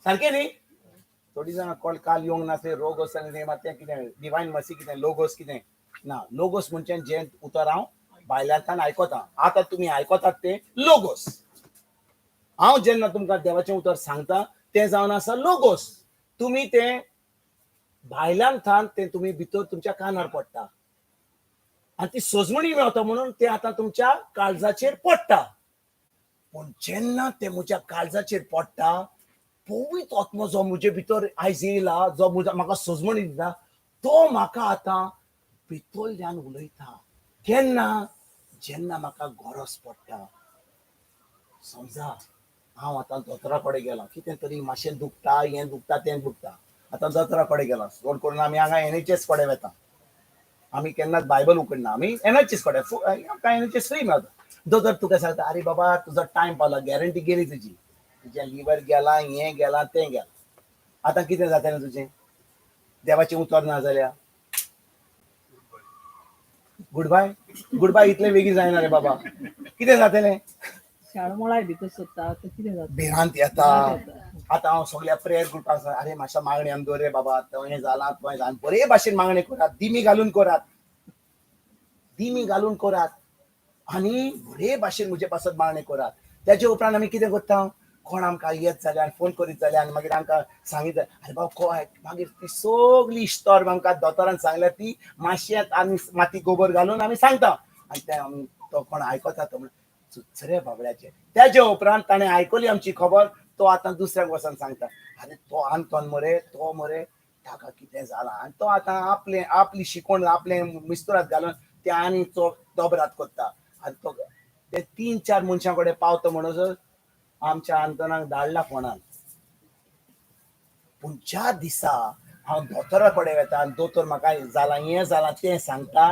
सारकें न्ही? थोडी जाणां काल येवंक नासले. लोगोस आनी रेमा तें कितें? डिवायन मर्सी कितें? लोगोस कितें? ना, लोगोस म्हणजे जें उतर हांव भायल्यांतल्यान आयकतां. आतां तुमी आयकतात तें लोगोस. हांव जेन्ना तुमकां देवाचें उतर सांगता तें जावन आसा लोगोस. तुमी तें भायल्यांतल्यान तें तुमी भितर तुमच्या कानार पडटा आनी ती सोजमणी मेवता म्हणून तें आतां तुमच्या काळजाचेर पडटा. पूण जेन्ना तें म्हज्या काळजाचेर पडटा, पवित्र आत्मा जो म्हजे भितर आयज येयला, जो म्हाका सोजमणी दिता, तो म्हाका आतां भितरल्यान उलयता. केन्ना? जेन्ना म्हाका गरज पडटा. समजा हांव आतां दोतोरा कडेन गेलो, कितें तरी मातशें दुखता, हें दुखता, तें दुखता. आतां दोतोरा कडेन गेलो, चड करून आमी हांगा NHS कडेन वता. आमी केन्नाच बायबल उगडना, आमी NHS कडेन, आमकां NHS फ्री मेळटा. दोतोर तुका सांगता, आरे बाबा तुजो टायम पावलो, गॅरंटी गेली तुजी, तुजें लिव्हर गेलां, हें गेलां, तें गेलां. आतां कितें जातलें तुजें? देवाचें उतर ना जाल्यार गुड बाय इतलें बेगीन जायना रे बाबा. कितें जातलें? शाळमोळाय भितर सोदता, कितें जाता? भिरांत येता. आतां हांव सगळ्या प्रेयर ग्रुपाक सांगता, आरे मातशें मागणी आमी दवर रे बाबा, तो हें जालां, तो हें जालां. बरे भाशेन मागणी करात, दिमी घालून करात, दिमी घालून करात आनी बरे भाशेन म्हजे पासत मागणी करात. तेजे उपरांत आमी कितें करता? कोण आमकां येत जाल्यार फोन करीत जाल्यार आनी मागीर आमकां सांगीत, आरे बाबा कोय, मागीर ती सगळी इश्तोर आमकां दोतोरान सांगल्यार ती मातशें आनी माती गोबर घालून आमी सांगता. आनी तें आमी तो कोण आयकता तो म्हणटा, चुचरे बाबड्याचे. तेजे उपरांत ताणें आयकली आमची खबर, तो आतां दुसऱ्याक वचोन सांगता, आरे तो आंतोन मरे, तो मरे, ताका कितें जालां. आनी तो आतां आपली शिकोण आपलें मिस्तुरात घालून ते आनी तो दोबरात करता. आनी तो ते 3-4 मनशां कडेन पावता म्हणसर आमच्या आंतोनाक धाडला फोनान. पूण ज्या दिसा हांव दोतोरा कडेन वता आनी दोतोर म्हाका जालां, हें जालां, तें सांगता,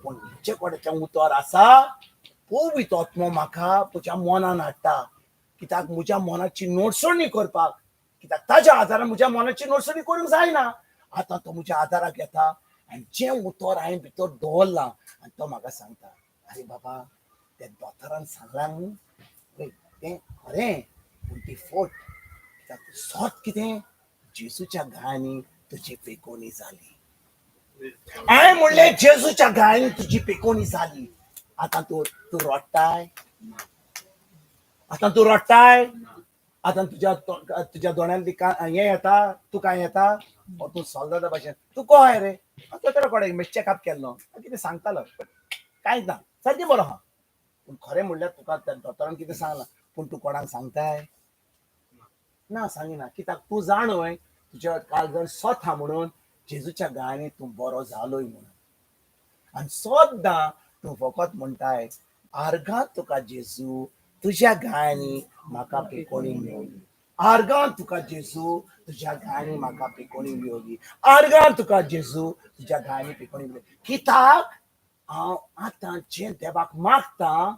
पूण म्हजे कडेन उतर आसा, पवित्र आत्मा म्हाका म्हज्या मनान हाडटा. कित्याक म्हज्या मनाची नोटसोडणी करपाक. कित्याक ताज्या आदारान म्हज्या मनाची नोटसोडणी करूंक जायना. आतां तो म्हज्या आदाराक येता आनी जें उतर हांवें भितर दवरलां आनी तो म्हाका सांगता, अरे बाबा त्या दोतोरान सांगलां न्हू पळय तें खरें पूण ती फोट सोत कितें जेजूच्या गायांनी तुजी पेकोवणी जाली. हांवें म्हणलें जेजूच्या गायांनी तुजी पेकोवणी जाली. आतां तूं रडटाय, आतां तूं रडटाय, आतां तुज्या दोळ्यांतली हें येता, तुका येता, तूं सोल्दादा भाशेन तूं कळ्ळें रे दोतोरा कडेन चॅकअप केल्लो कितें सांगतालो कांयच ना सारकें बरो आहा. पूण खरें म्हणल्यार तुका त्या दोतोरान कितें सांगलां पूण तूं कोणाक सांगताय ना सांगिना कित्याक तूं जाणय तुज्या काळजान सोत आहा म्हणून जेजूच्या गायांनी तूं बरो जालोय म्हणून. आनी सोद्दां तूं फकत म्हणटाय आर्गां तुका जेजू तुज्या गायांनी म्हाका पेकोवणी मेळ्ळी, आर्गां तुका जेजू तुज्या गायांनी म्हाका पेकोवणी मेळ्ळी, आर्गां तुका जेजू तुज्या गायांनी पेकोवणी मेळ्ळी. कित्याक हांव आतां जें देवाक मागतां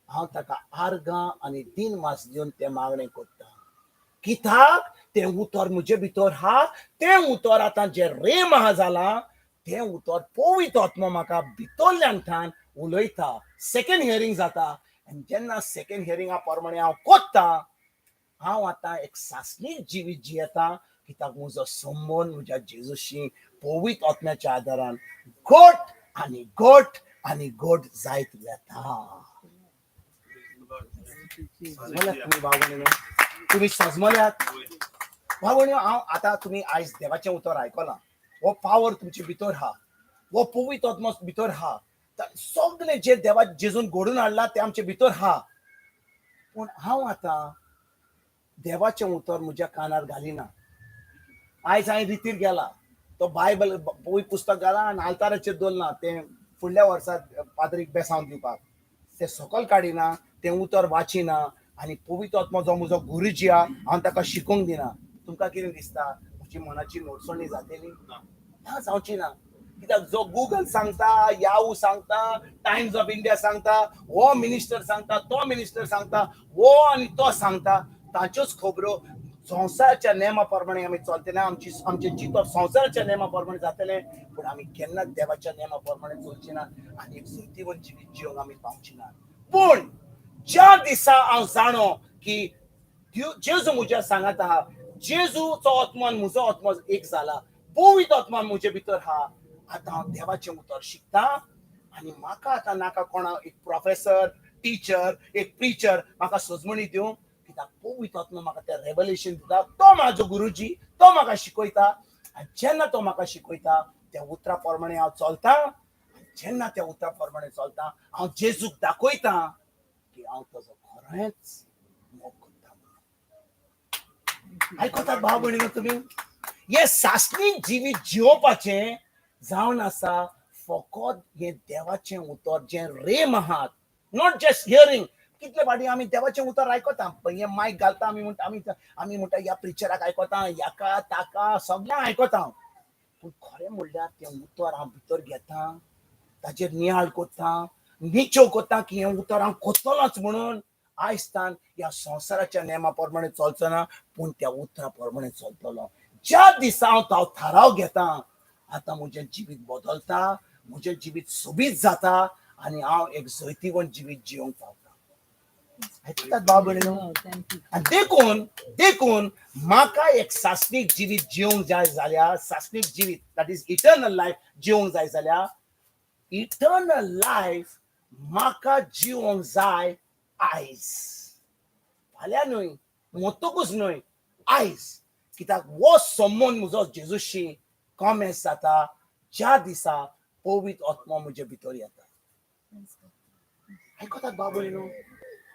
हांव ताका आर्गां आनी दिनवास दिवन तें मागणें करतां. कित्याक तें उतर म्हजे भितर आहा, तें उतर आतां जें रेम आहा जालां तें उतर पवित्र आत्मा म्हाका भितरल्यान उलयता, सेकंड हियरिंग जाता. आनी जेन्ना सेकंड हियरिंगा प्रमाणे हांव कोत्तां हांव आतां एक सासणीक जिवीत जियेतां. कित्याक म्हजो संबंद म्हज्या जेजूशी पवित्र आत्म्याच्या आदारान घट आनी घट आनी घट जायत वेता. तुम्ही सजमल्यात भावण्यो. हांव आतां तुमी आयज देवाचें उतर आयकलां, हो पावर तुमचे भितर आहा, हो पवित्र आत्मा भितर आहा, सगळें जे देवा जेजून घडून हाडलां तें आमचे भितर आहा. पूण हांव आतां देवाचें उतर म्हज्या कानार घालिना. आयज हांवें रितीर गेला तो बायबल पवित्र पुस्तक घाला आनी आल्ताराचेर दवरना तें फुडल्या वर्सा पाद्रीक बेसांव दिवपाक. तें सकयल काडिना, तें उतर वाचिना आनी पवित्र आत्मा जो म्हजो गुरुजी आहा हांव ताका शिकोवंक दिना. तुमकां कितें दिसता म्हजी मनाची नोटसोणी जातली ना? जावची ना. कित्याक जो गुगल सांगता, याहू सांगता, टायम्स ऑफ इंडिया सांगता, हो मिनिस्टर सांगता, तो मिनिस्टर सांगता, हो आनी तो सांगता, ताच्योच खबरो संवसाराच्या नेमा प्रमाणे आमी चलतले. आमचें चिंतप संवसाराच्या नेमा प्रमाणे जातलें पूण आमी केन्नाच देवाच्या नेमा प्रमाणे चलची ना आनी एक जैतिवंत जिवीत जियोंक आमी पावची ना. पूण ज्या दिसा हांव जाणो की जेजू म्हज्या सांगात आहा, जेजूचो आत्मा आनी म्हजो आत्मा एक जाला, पवित्र आत्मा म्हजे भितर आहा, आतां हांव देवाचें उतर शिकता. आनी म्हाका आतां नाका कोणा एक प्रोफेसर, टिचर, एक प्रिचर म्हाका सजमणी दिवं. कित्याक पवित्र आत्मा म्हाका तें रेवलेशन दिता. तो म्हाजो गुरुजी, तो म्हाका शिकयता. आनी जेन्ना तो म्हाका शिकयता त्या उतरा प्रमाणे हांव चलतां. जेन्ना त्या उतरा प्रमाणे चलतां हांव जेजूक दाखयतां की हांव ताजो खरेंच मोग करता. आयकतात भाव भयणीनो तुमी? हे सासणीक जिवीत जियोवपाचें जावन आसा फकत हें देवाचें उतर जें रेम आहात, नॉट जस्ट हियरिंग. कितले फाटी आमी देवाचें उतर आयकता, हें मायक घालता, आमी म्हणटा ह्या प्रिचराक आयकता, हाका ताका सगळ्यांक आयकता. पूण खरें म्हणल्यार तें उतर हांव भितर घेतां, ताचेर नियाळ कोत्तां, निचोव कोत्तां की हें उतर हांव कोत्तलोच म्हणून. आयजतान ह्या संवसाराच्या नेमा प्रमाणे चलचो ना पूण त्या उतरा प्रमाणे चलतलो. ज्या दिसा हांव थाराव घेतां आतां म्हजें जिवीत बदलता, म्हजें जिवीत सोबीत जाता आनी हांव एक जैतिवंत जिवीत जियोंक पावता. आयकतात भाव भयणीनो? आनी देखून म्हाका एक सासणीक जिवीत जियोंक जाय जाल्यार, सासणीक जिवीत दॅट इज इटर्नल लायफ जियोंक जाय जाल्यार, इटर्नल लायफ म्हाका जियोंक जाय आयज. फाल्यां न्हय, मोतूकच न्हय, आयज. कित्याक हो संबंद म्हजो जेजूशी कॉमेस जाता ज्या दिसा पवित्र आत्मा म्हजे भितर येता. आयकतात भाव भयणीनो?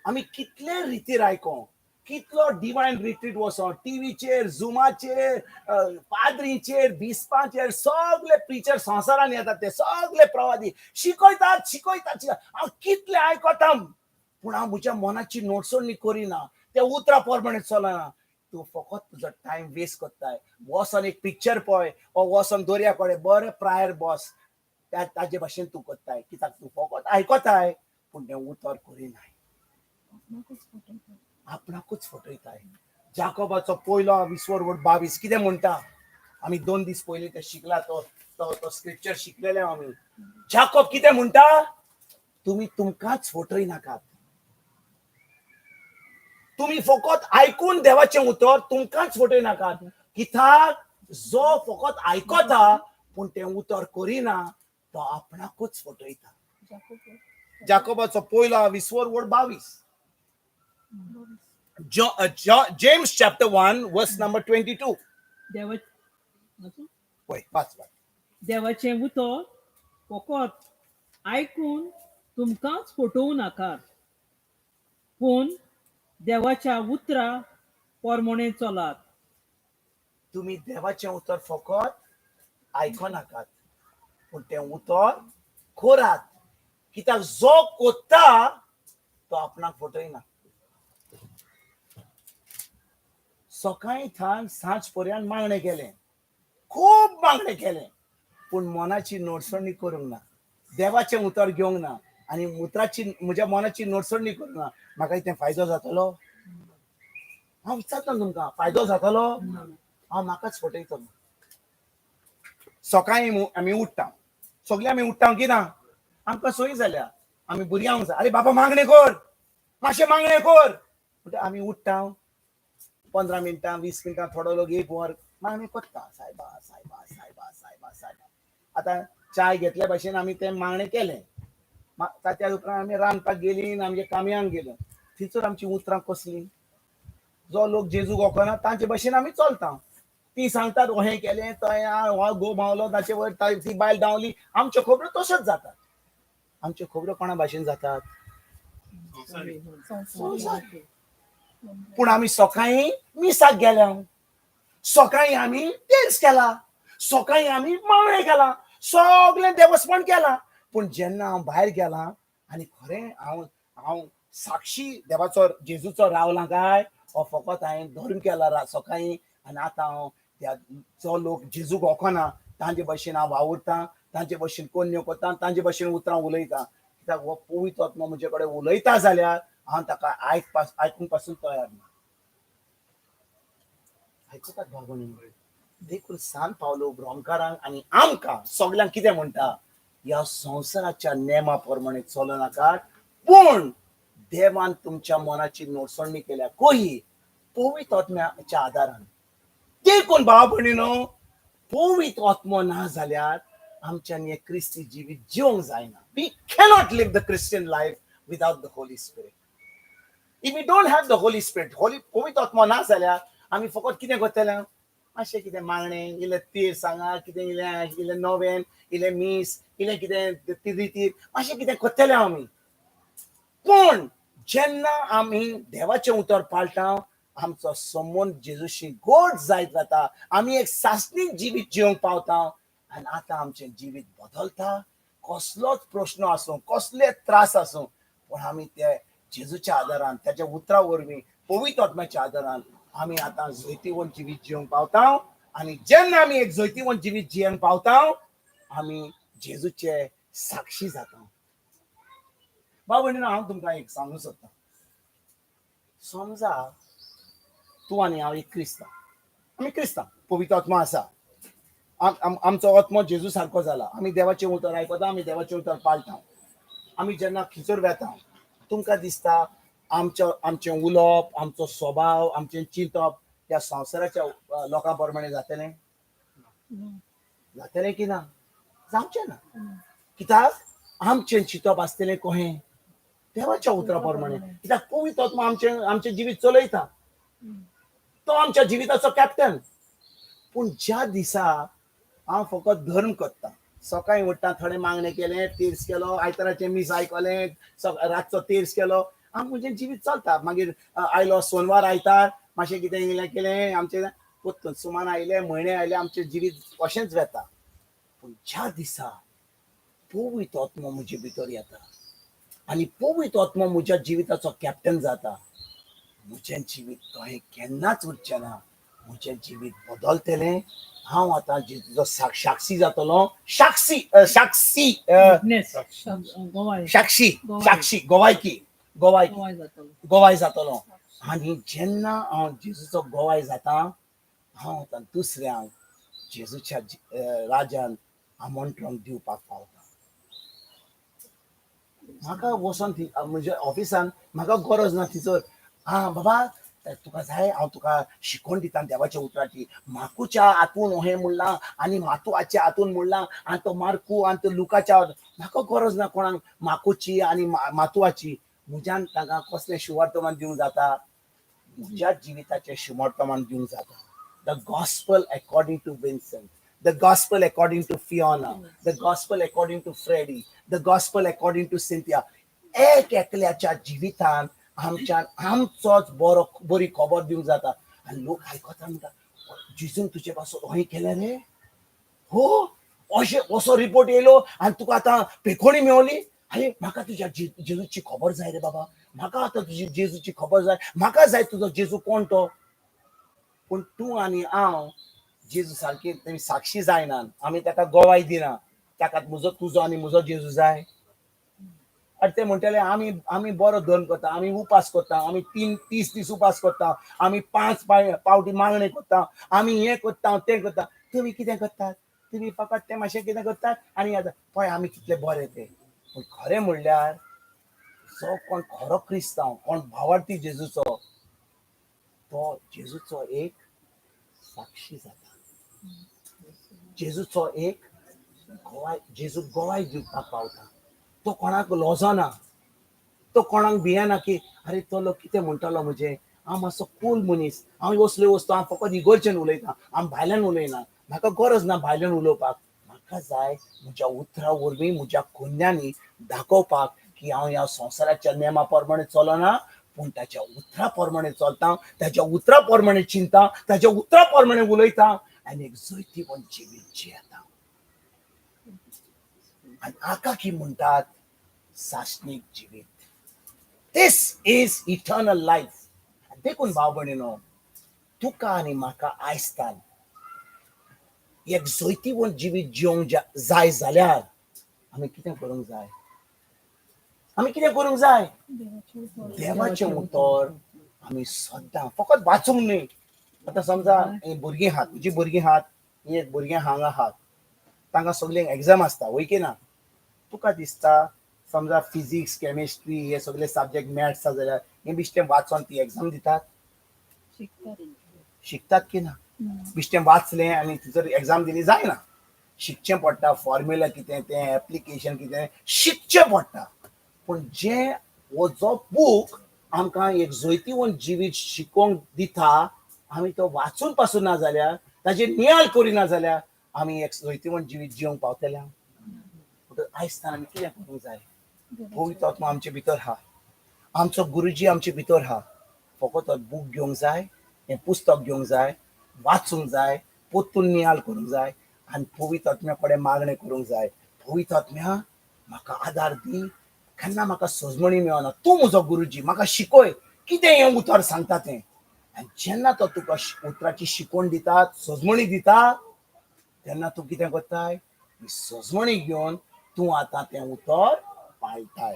आमी कितले रितीर आयको, कितलो डिवायन रिट्रीट वचोन टीव्हीचेर, झुमाचेर, पाद्रीचेर, बिस्पाचेर सगळे प्रिचर संवसारान येतात, ते सगळे प्रवादी शिकयतात. हांव कितले आयकता पूण हांव म्हज्या मनाची नोटसोणी करिना, त्या उतरा प्रमाणे चलना. तूं फकत तुजो टायम वेस्ट करताय. वचोन एक पिक्चर पळय, वचोन दर्या कडेन बरें प्रायर बस, ताजे भाशेन तूं करताय. कित्याक तूं फकत आयकताय पूण तें उतर करिनाय, आपणाकूच फटयताय. जाकोबाचो पयलो 20:22 कितें म्हणटा? आम्ही 2 दीस पयलीं ते शिकला तो स्क्रिप्चर शिकलेले आम्ही. जाकोब कितें म्हणटा, तुम्ही तुमकांच फटय नाकात. तुम्ही फकत आयकून देवाचें उतर तुमकांच फटय नाकात. कित्याक जो फकत आयकता पूण तें उतर करिना तो आपणाकूच फटयता. जाकोबाचो पयलो 20 वड 22. James chapter 1 verse number 22. देवा Wait, वाच. देवाचें उतर फकत आयकून तुमकांच फटोवं नाकात, पूण देवाच्या उतरा प्रमाणे चलात. तुम्ही देवाचें उतर फकत आयकनाकात पूण तें उतर करात. कित्याक जो कोत्ता तो आपणाक फटयना. सकाळी थान सांज पर्यंत मागणें केलें, खूब मागणें केलें, पूण मनाची नोडसणी करूंक ना, देवाचें उतर घेवंक ना आनी म्हज्या मनाची नोडसणी करूंक ना. म्हाका कितें फायदो जातलो? हांव विचारता तुमकां, फायदो जातलो? हांव म्हाकाच फटयतलो. सकाळी आमी उठ्ठा, सगळे आमी उठ्ठा कित्याक आमकां संय जाल्या. आमी भुरग्यांक सांगता, अरे बाबा मागणें कर, मातशें मागणें कर. म्हणटा आमी उठ्ठा 15 मिनटां 20 मिनटां थोडो लोक 1 वर मागणें करता. सायबा सायबा सायबा सायबा सायबा. आतां चाय घेतल्या भशेन आमी तें मागणें केलें. ताच्या उपरांत आमी रांदपाक गेलीं आनी आमच्या कामयांक गेलो. थंयसर आमची उतरां कसलीं. जो लोक जेजूक वखना तांचे भशेन आमी चलता. ती सांगतात हें केलें तो हो घोव मावलो ताचे वयर ती बायल धांवली. आमच्यो खबरो तश्योच जातात. आमच्यो खबरो कोणा भाशेन जातात? पूण आमी सकाळी मिसाक गेल्या, सकाळी आमी टेल्स केला, सकाळी आमी मागणें केला, सगळें देवस्पण केलां. पूण जेन्ना हांव भायर गेलां आनी खरें हांव साक्षी देवाचो जेजूचो रावलां काय हो फकत हांवें धर्म केला सकाळी. आनी आतां हांव जो लोक जेजूक वखना तांचे भशेन हांव वावुरतां, तांचे भशेन कोन्यो करता, तांचे भशेन उतरां उलयतां. कित्याक हो पवित्र आत्मा म्हजे कडेन उलयता जाल्यार हांव ताका आयकूंक पासून तयार ना. आयकतात भावनी, देखून सांत पावलो ब्रोमकारांक आनी आमकां सगळ्यांक कितें म्हणटा, ह्या संवसाराच्या नेमा प्रमाणे चलो नाकात, पूण देवान तुमच्या मनाची नोडसणी केल्या कोही पवित्र आत्म्याच्या आदारान. देखून भाव भयणीनो, पवित्र आत्मो ना जाल्यार आमच्यान हे क्रिस्ती जिवीत जिवंक जायना. We cannot live the Christian life without the Holy Spirit. If we don't have the Holy Spirit, पवित्र आत्मो ना जाल्यार आमी फकत कितें करतले, मातशें कितें मागणें, इल्लें तीर सांगा, कितें इल्लें नोवेन, इल्लें मीस, इल्लें कितें तिरीतीर, मातशें कितें करतले आमी. पूण जेन्ना आमी देवाचें उतर पाळटा आमचो संबंद जेजूशी गोड जायत जाता, आमी एक सासणीक जिवीत जिवंक पावता आनी आतां आमचें जिवीत बदलता. कसलोच प्रश्न आसूं, कसले त्रास आसूं, पूण आमी ते जेजूच्या आदारान, त्याच्या उतरा वरवीं पवित्र आत्म्याच्या आदारान आमी आतां जैतिवंत जिवीत जिवंक पावता. आनी जेन्ना आमी एक जैतिवंत जिवीत जिवंक पावता आमी जेजूचे साक्षी जाता. भाव भयणीनो, हांव तुमकां एक सांगूंक सोदतां. समजा तूं आनी हांव एक क्रिस्तांव, आमी क्रिस्तांव, पवित्र आत्मा आसा, आमचो आत्मो जेजू सारको जाला, आमी देवाचें उतर आयकता, आमी देवाचें उतर पाळटा. आमी जेन्ना खिचूर वेता तुमकां दिसता आमचें उलोवप, आमचो स्वभाव, आमचें चिंतप ह्या संवसाराच्या लोकां प्रमाणे जातलें? जातलें की ना? जावचें ना. कित्याक आमचें चिंतप आसतलें कहें देवाच्या उतरा प्रमाणे. कित्याक पवित्र आत्मा आमचें जिवीत चलयता, तो आमच्या जिविताचो कॅप्टन. पूण ज्या दिसा हांव फकत धर्म करता, सकाळी उठ्ठा थोडें मागणें केलें, तीर्स केलो, आयताराचें मीस आयकलें, रातचो तीर्स केलो, म्हजें जिवीत चलता. मागीर आयलो सोनवार आयतार मातशें कितें इल्लें केलें, आमचें सुमान आयले, म्हयने आयले, आमचें जिवीत अशेंच वेता. पूण ज्या दिसा पवित्र आत्मा म्हजे भितर येता आनी पवित्र आत्मा म्हज्या जिविताचो कॅप्टन जाता, म्हजें जिवीत कहें केन्नाच उरचें ना. म्हजें जिवीत बदलतलें. हांव आतां जेजूचो साक्षी जातलो. गोवाय जातलो. आनी जेन्ना हांव जेजूचो गोवाय जाता हांव आतां दुसऱ्यांक जेजूच्या राजान आमंत्रण दिवपाक पावता. म्हाका वचोन म्हणजे ऑफिसान म्हाका गरज ना तिचो बाबा तुका जाय हांव तुका शिकवण दिता देवाच्या उतराची. माकूच्या हातून हे म्हणलां आनी मातुआच्या हातून म्हणलां आनी तो मार्कू आनी तो लुकाच्या म्हाका गरज ना कोणाक माकूची आनी मातुआची. म्हज्यान तांकां कसलें शुवर्तमान दिवंक जाता? म्हज्या जिविताचें शुवर्तमान दिवंक जाता. The gospel according to Vincent, the gospel according to Fiona, the gospel according to Freddie, the gospel according to Cynthia. एक एकल्याच्या जिवितान आमचोच बरी खबर दिवंक जाता. आनी लोक आयकता म्हणटा जेजून तुजे पासून अहें केलें रे. हो अशें असो रिपोर्ट येयलो आनी तुका आतां पेखोणी मेवली. अरे म्हाका तुज्या जेजूची खबर जाय रे बाबा. म्हाका आतां तुजी जेजूची खबर जाय. म्हाका जाय तुजो जेजू कोण तो. पूण तूं आनी हांव जेजू सारखी तेमी साक्षी जायना. आमी ताका गोवाय दिना. ताका तुजो आनी म्हजो जेजू जाय. आनी ते म्हणटले आमी बरो धर्म करता, आमी उपास करता, आमी 30 दीस उपास करता, आमी 5 पावटी मागणे करता, आमी हें करता तें करता. तुमी कितें करतात? तुमी फकत तें मातशें कितें करतात आनी आतां पळय आमी कितले बरे ते. पूण खरें म्हणल्यार जो कोण खरो क्रिस्तांव, कोण भावार्थी जेजूचो, तो जेजूचो एक साक्षी जाता. जेजूचो एक जेजू गोवाय दिवपाक पावता. तो कोणाक लॉजना. तो कोणाक भियेना की अरे तो लोक कितें म्हणटलो म्हजें. हांव मातसो कूल मनीस. हांव असल्यो वस्तू हांव फकत इगर्जेन उलयतां. हांव भायल्यान उलयना. म्हाका गरज ना भायल्यान उलोवपाक. म्हाका जाय म्हज्या उतरां वरवीं म्हज्या खुन्यांनी दाखोवपाक की हांव ह्या संवसाराच्या नेमा प्रमाणे चलना, पूण ताच्या उतरां प्रमाणे चलतां, ताच्या उतरां प्रमाणे चिंता, ताच्या उतरां प्रमाणे उलयतां आनी एक जैतिवंत जिवीत जियेतां. आनी हाका की म्हणटात सासणीक जिवीत. दिस इज इटर्नल लायफ. देखून भाव भयणीनो, तुका आनी म्हाका आयजतान एक जैतिवंत जिवीत जिवंक जाय जाल्यार आमी कितें करूंक जाय? आमी कितें करूंक जाय? देवाचें उतर आमी सद्दां फकत वाचूंक न्ही. आतां समजा भुरगीं आहात, तुजी भुरगीं आहात, एक भुरगें हांगा आहात, तांकां सगळ्यांक एग्जाम आसता वय की ना. तुका दिसता समजा फिजिक्स केमिस्ट्री हे सगळे सब्जेक्ट मॅथ्स जाल्यार हे बिश्टें वाचून ती एग्जाम दितात. शिकतात की ना. बिश्टें वाचलें आनी जर एग्जाम दिली जायना. शिकचें पडटा. फॉर्म्युला कितें तें एप्लिकेशन कितें शिकचें पडटा. पूण जें हो जो बूक आमकां एक जैतिवंत जिवीत शिकोवंक दिता, आमी तो वाचून पासून ना जाल्यार ताजेर नियाळ करिना जाल्यार आमी एक जैतिवंत जिवीत जिवंक पावतले. आयज आमी कितें करूंक जाय? पवित्र आत्मा आमचे भितर आहा. आमचो गुरुजी आमचे भितर आहा. फकत हो बूक घेवंक जाय, हें पुस्तक घेवंक जाय, वाचूंक जाय, पोत्तून नियाळ करूंक जाय आनी पवित्र आत्म्या कडेन मागणें करूंक जाय. पवित्र आत्म्या म्हाका आदार दी. केन्ना म्हाका सजमणी मेळना. तूं म्हजो गुरुजी. म्हाका शिकय कितें हें उतर सांगता तें. आनी जेन्ना तो तुका उतराची शिकवण दिता, सजमणी दिता, तेन्ना तूं कितें करताय? सजमणी घेवन तूं आतां तें उतर पाळटाय.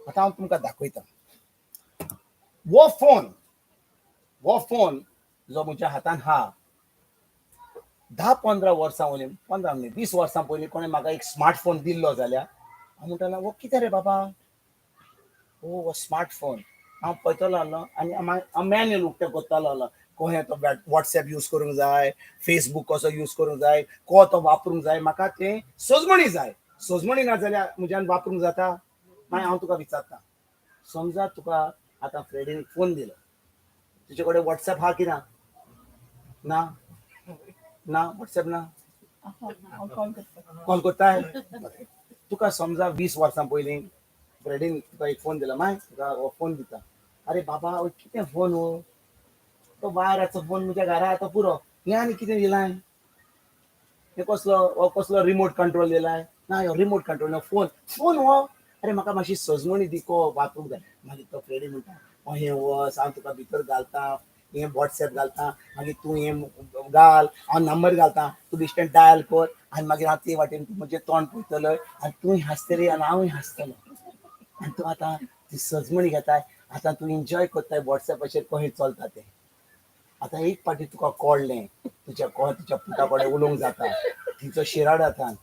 आतां हांव तुमकां दाखयतां. हो फोन जो म्हज्या हातान आहा, 10-15 वर्सां वयलीं, 15 न्ही 20 वर्सां पयलीं कोणें म्हाका एक स्मार्टफोन दिल्लो जाल्यार हांव म्हणटलो हो कितें रे बाबा. हो स्मार्टफोन हांव पळयतलो आहलो आनी हांव मॅन्युअल उक्तें करतालो आहलो. कशें तो वॉट्सॅप यूज करूंक जाय, फेसबूक कसो यूज करूंक जाय, तो वापरूंक जाय. म्हाका तें सजमणी जाय. सजमणी ना जाल्यार म्हज्यान वापरूंक जाता. मागीर हांव तुका विचारतां, समजा तुका आतां फ्रेंडीन फोन दिलो, तुजे कडेन वॉट्सॅप आहा की ना? ना वॉट्सॅप ना. कॉल करताय. तुका समजा 20 वर्सां पयलीं फ्रेंडीन तुका एक फोन दिलो, माय तुका हो फोन दिता. अरे बाबा कितें फोन हो? तो वायराचो फोन म्हज्या घरा आतां पुरो. हें आनी कितें दिलाय? हे कसलो रिमोट कंट्रोल दिलाय? ना ह्यो रिमोट कंट्रोल ना. फोन हो. अरे म्हाका मातशी सजमणी दी, वापरूंक जाय. मागीर तो फ्रेंडी म्हणटा हें वस, हांव तुका भितर घालतां, हें वॉट्सॅप घालतां, मागीर तूं हें घाल, हांव नंबर घालतां, तूं बेश्टें डायल कर आनी मागीर हांव ते वाटेन म्हजें तोंड पळयतलो आनी तूंय हांसतली आनी हांवूय हांसतलो. आनी तूं आतां ती सजमणी घेताय. आतां तूं एन्जॉय करताय वॉट्सॅपाचेर कशें चलता तें. आतां एक पाटी तुका कळ्ळें तुझ्या पुता कडेन उलोवंक जाता, तिचो शिराड जाता.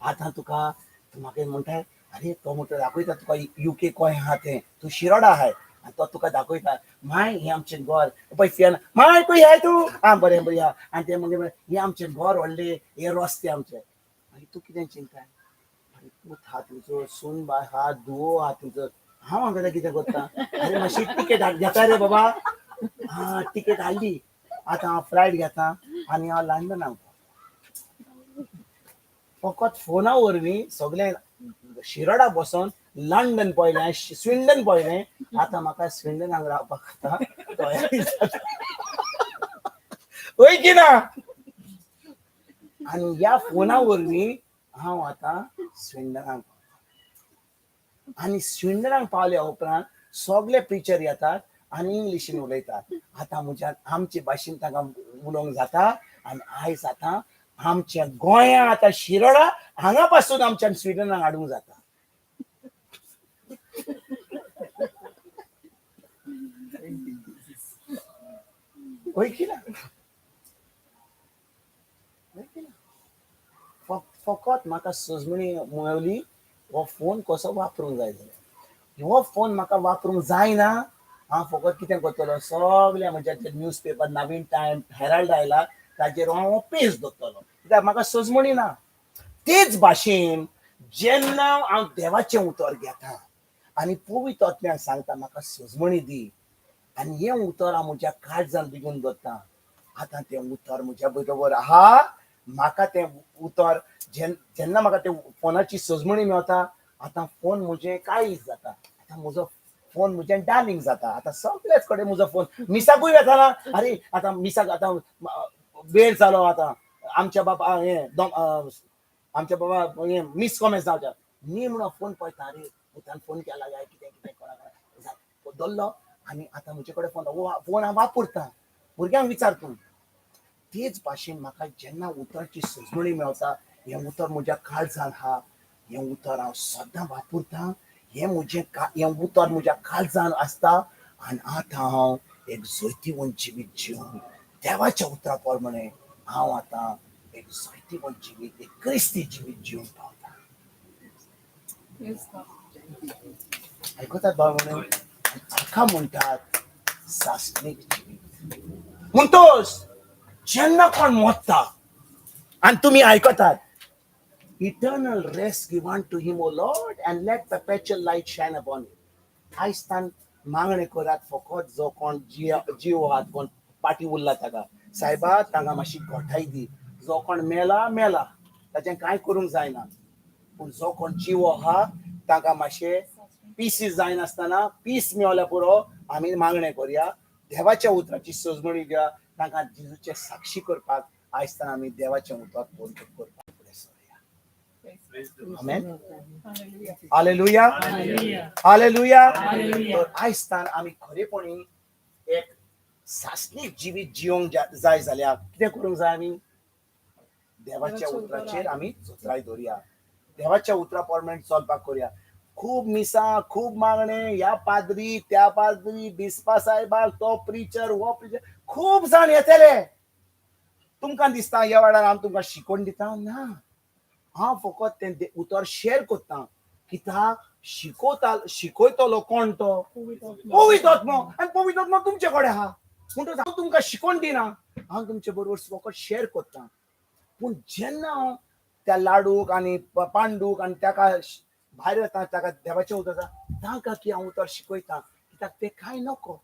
आतां तुका तूं म्हाका म्हणटाय, अरे तो म्हणटा दाखयता तुका UK कोय आहा तें, तूं शिरोडा आहाय आनी तो तुका दाखयता, माय हें आमचें घर पळय फियान, माय पळय हाय तूं, आं बरें बरें या. आनी ते म्हणजे हें आमचें घर व्हडलें, हे रस्ते आमचे. आनी तूं कितें चिंताय, अरे पूत हा तुजो, सून बाय हा, धुवो हा तुजो, हांव हांगा कितें करता. अरे मातशी टिकेट घेता रे बाबा. हा टिकेट हाडली, आतां हांव फ्लायट घेता आनी हांव लंडनाक. फकत फोना वरवीं सगळें शिरोडा बसून लंडन पळयलें, स्विंडन पळयलें. आतां म्हाका स्विंडनाक रावपाक आतां तयारी जाता. होय की ना. आनी ह्या फोना वरवीं हांव आतां स्विंडनाक. आनी स्विंडनाक पावल्या उपरांत सगळे प्रिचर येतात आनी इंग्लिशीन उलयतात. आतां आमचे भाशेन तांकां उलोवंक जाता. आनी आयज आतां आमच्या गोंया आतां शिरोडा हांगा पासून आमच्यान स्विडनाक हाडूंक जाता. होय की ना. फकत म्हाका सजमणी मेळली, हो फोन कसो वापरूंक जाय जाल्यार. हो फोन म्हाका वापरूंक जायना, हांव फकत कितें करतलो, सगळे म्हणजे न्यूज पेपर नवीन टायम, हेराल्ड आयला, ताजेर हांव पेज दवरतलो, कित्याक म्हाका सजमणी ना. तेच भाशेन जेन्ना हांव देवाचें उतर घेता आनी पवित्र आत्म्याक सांगता म्हाका सजमणी दी, आनी हें उतर हांव म्हज्या काळजांत बिगून दवरता. आतां तें उतर म्हज्या बरोबर आहा. म्हाका तें उतर जेन्ना म्हाका ते फोनाची सजमणी मेळटा, आतां फोन म्हजें काळीज जाता. आतां म्हजो फोन म्हजें डार्लिंग जाता. आतां सगळेच कडेन म्हजो फोन मिसाकूय येताना, अरे आतां मिसाक आतां वेळ जालो, आतां आमच्या बाबा आमच्या बाबा मिस कॉमेंट्स जावच्या न्ही म्हणून फोन पळयता, अरे पुतान फोन केला काय, कितें कितें कोणाक दल्लो. आनी आतां म्हजे कडेन फोन हांव वापरता, भुरग्यांक विचार तूं. तेच भाशेन म्हाका जेन्ना उतरची सजमणी मेळटा, हें उतर म्हज्या काळजांत आहा, हें उतर हांव सदां वापरतां. हें उतर म्हज्या काळजांत आसता. आनी आतां हांव एक जैतिवंत जिवीत जिवन देवाच्या उतरा प्रमाणे हांव आतां एक जैतिवंत जिवीत, एक क्रिस्ती जिवीत जिवन पावता. आयकतात भाव म्हणून, हाका म्हणटात सासणीक जिवीत. म्हणटोच जेन्ना कोण मरता आनी तुमी आयकतात, eternal rest given to him O Lord and let perpetual light shine upon him. आयज तान मागणें करात फकत जो कोण जीव आहात, कोण पाटी उरला ताका, सायबा तांकां मातशी घोटाय दी. जो कोण मेला मेला, ताचें कांय करूंक जायना. पूण जो कोण जीव आहा तांकां मातशें पीसीस जायनासतना पीस मेळ्ळ्या पुरो आमी मागणें करया. देवाच्या उतराची सजमणी घेवया. तांकां जेजूचे साक्षी करपाक आयज तान आमी देवाचें उतर करपाक फुडें सरूया. आमेन. Hallelujah, hallelujah. तर आयज तान आमी खरेपणी एक सासणीक जिवीत जिवंक जाय जाल्यार कितें करूंक जाय, आमी देवाच्या उतराचेर आमी जोत्राय दवरया. देवाच्या उतरा प्रमाणे चलपाक करया. खूब मिसा, खूब मागणे, ह्या पाद्री त्या पाद्री, बिस्पा सायबाक, तो प्रिचर हो प्रिचर, खूब जाण येतले. तुमकां दिसता ह्या वेळार हांव तुमकां शिकवण दिता, ना. हांव फकत तें उतर शेअर करता. कित्याक शिकयतलो कोण तो? पवित्र आत्मा. आनी पवित्र आत्मा तुमचे कडेन आहा. म्हणटच हांव तुमकां शिकवण दिना, हांव तुमचे बरोबर फकत शेअर करता. पूण जेन्ना हांव त्या लाडूक आनी पांडूक आनी ताका भायर येता, ताका देवाचें उतर तांकां की हांव उतर शिकयता, कित्याक ते कांय नको.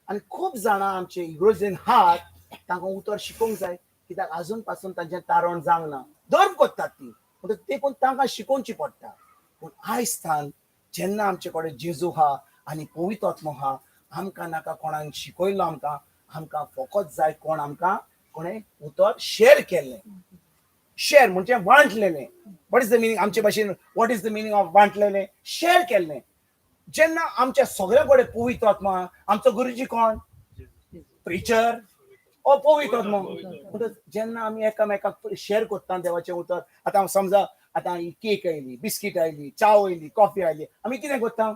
आनी खूब जाणां आमचे इग्रोजेन आहात, तांकां उतर शिकोवंक जाय, कित्याक आजून पासून तांचें तारण जावंक ना. धर्म करतात ती, म्हणटच ते पूण तांकां शिकोवची पडटा. पूण आयज तान जेन्ना आमचे कडेन जेजू आहा आनी पवित्र आत्मा आहा, आमकां नाका कोणाक शिकयलो, आमकां फकत जाय कोण आमकां कोणें उतर शेअर केल्लें. शेअर म्हणजे वांटलेलें. वॉट इज द मिनींग आमचे भाशेन, what is the meaning of वांटलेलें? शेअर केल्लें. जेन्ना आमच्या सगळ्या कडेन पवित्र आत्मा, आमचो गुरुजी कोण? प्रिचर ओ पवित्र आत्मा. म्हणटच जेन्ना आमी एकामेकाक शेअर करता देवाचें उतर, आतां समजा आतां केक आयली, बिस्कीट आयली, चाव आयली, कॉफी आयली, आमी कितें करता?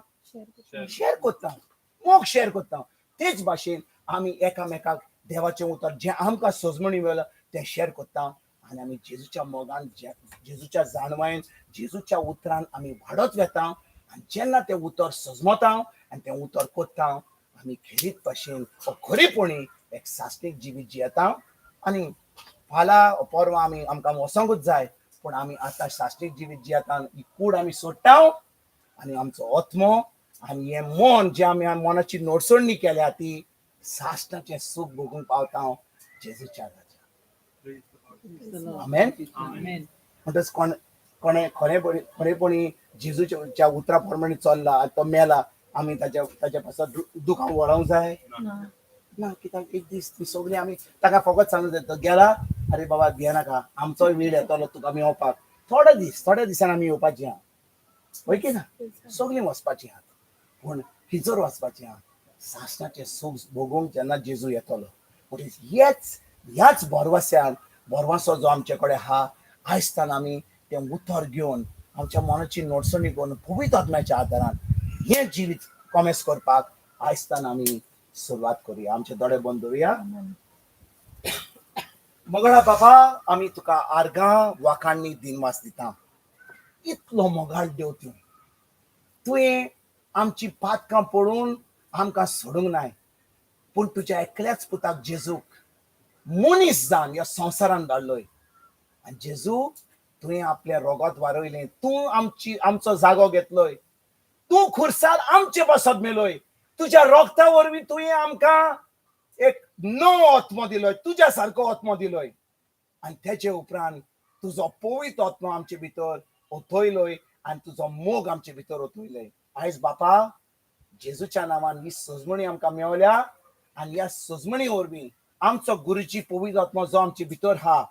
शेअर करता. मोग शेअर करता. तेच भाशेन आमी एकामेकाक देवाचें उतर जें आमकां सजमणी मेळ्ळां तें शेअर कोत्ता आनी आमी जेजूच्या मोगान जेजूच्या जाणवायेन जेजूच्या उतरान आमी वाडत वेता आनी जेन्ना तें उतर सजमता आनी तें उतर कोत्ता आमी खेरीत भाशेन खरेपणी एक सासणीक जिवीत जियेता आनी फाल्यां परवां आमकां वसोंकूच जाय पूण आमी आतां सासणीक जिवीत जियेता ही कूड आमी सोडटा आनी आमचो आत्मो आनी हें मन जें आमी मोनाची नोडसोडणी केल्या ती सासणाचें सूख भोगूंक पावता जेजूच्या आमेन म्हणटच कोणे खरेपणी जेजूच्या उतरा प्रमाणे चल्ला आनी तो मेला आमी ताच्या पासून दुखां वळोंक जाय ना कित्याक एक दीस ती सगळीं आमी ताका फकत सांगूंक जाय तो गेला अरे बाबा भियेनाका आमचोय वेळ येतलो तुका मेळपाक थोड्या दिसान आमी येवपाचीं आहा होय की ना सगळीं वचपाचीं आहात पूण हिजोर वचपाचीं आहा सासणाचें सूख भोगूंक जेन्ना जेजू येतलो म्हणटकीर ह्याच बोरवासो जो आमचे कडेन आहा आयजतान आमी तें उतर घेवन आमच्या मोनाची नोडसणी करून पवित्र आत्म्याच्या आदारान हें जिवीत कोमेस करपाक आयजतान आमी सुरवात करुया आमचे दोळे बंद दवरुया मोगळा बाबा आमी तुका आर्गां वाखाणणी दिनवास दिता इतलो मोगाळ देव तुवें आमची पातकां पळोवन आमकां सोडूंक नाय पूण तुज्या एकल्याच पुताक जेजूक मनीस जावन ह्या संवसारान धाडलोय आनी जेजू तुवें आपल्या रोगांत वारयलें तूं आमचो जागो घेतलोय तूं खुर्सार आमचे बसत मेलोय तुज्या रोगता वरवीं तुवें आमकां एक नवो आत्मो दिलोय तुज्या सारको आत्मो दिलोय आनी तेचे उपरांत तुजो पवित्र आत्मो आमचे भितर ओतयलोय आनी तुजो मोग आमचे भितर ओतयलोय आयज बापा जेजूच्या नांवान ही सजमणी आमकां मेवल्या आनी ह्या सजमणी वरवीं आमचो गुरूची पवित्र आत्मो जो आमचे भितर आहा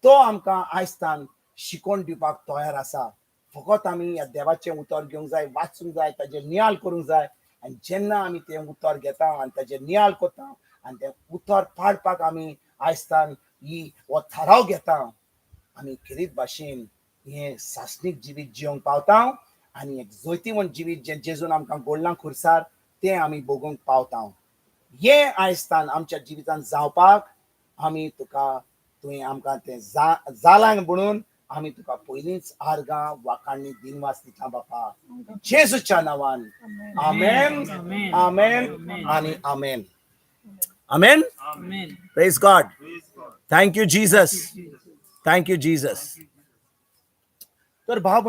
तो आमकां आयजतान शिकोवन दिवपाक तयार आसा फकत आमी ह्या देवाचें उतर घेवंक जाय वाचूंक जाय ताजें नियाळ करूंक जाय आनी जेन्ना आमी तें उतर घेता आनी ताजें नियाळ कोता आनी तें उतर पाडपाक आमी आयजतान हो थाराव घेता आमी खेरीत भाशेन हें सासणीक जिवीत जिवंक पावता आनी एक जोयतीवंत जिवीत जें जेजून आमकां घडलां खुर्सार तें आमी भोगूंक पावता हें आयजतान आमच्या जिवितांत जावपाक आमी तुका तुवें आमकां तें जालां म्हणून आमी तुका पयलींच आर्गां वाखाणणी दिनवास दिता बापा जेजूच्या नांवान आमेन आमेन आनी आमेन आमेन praise God thank you Jesus तर भाव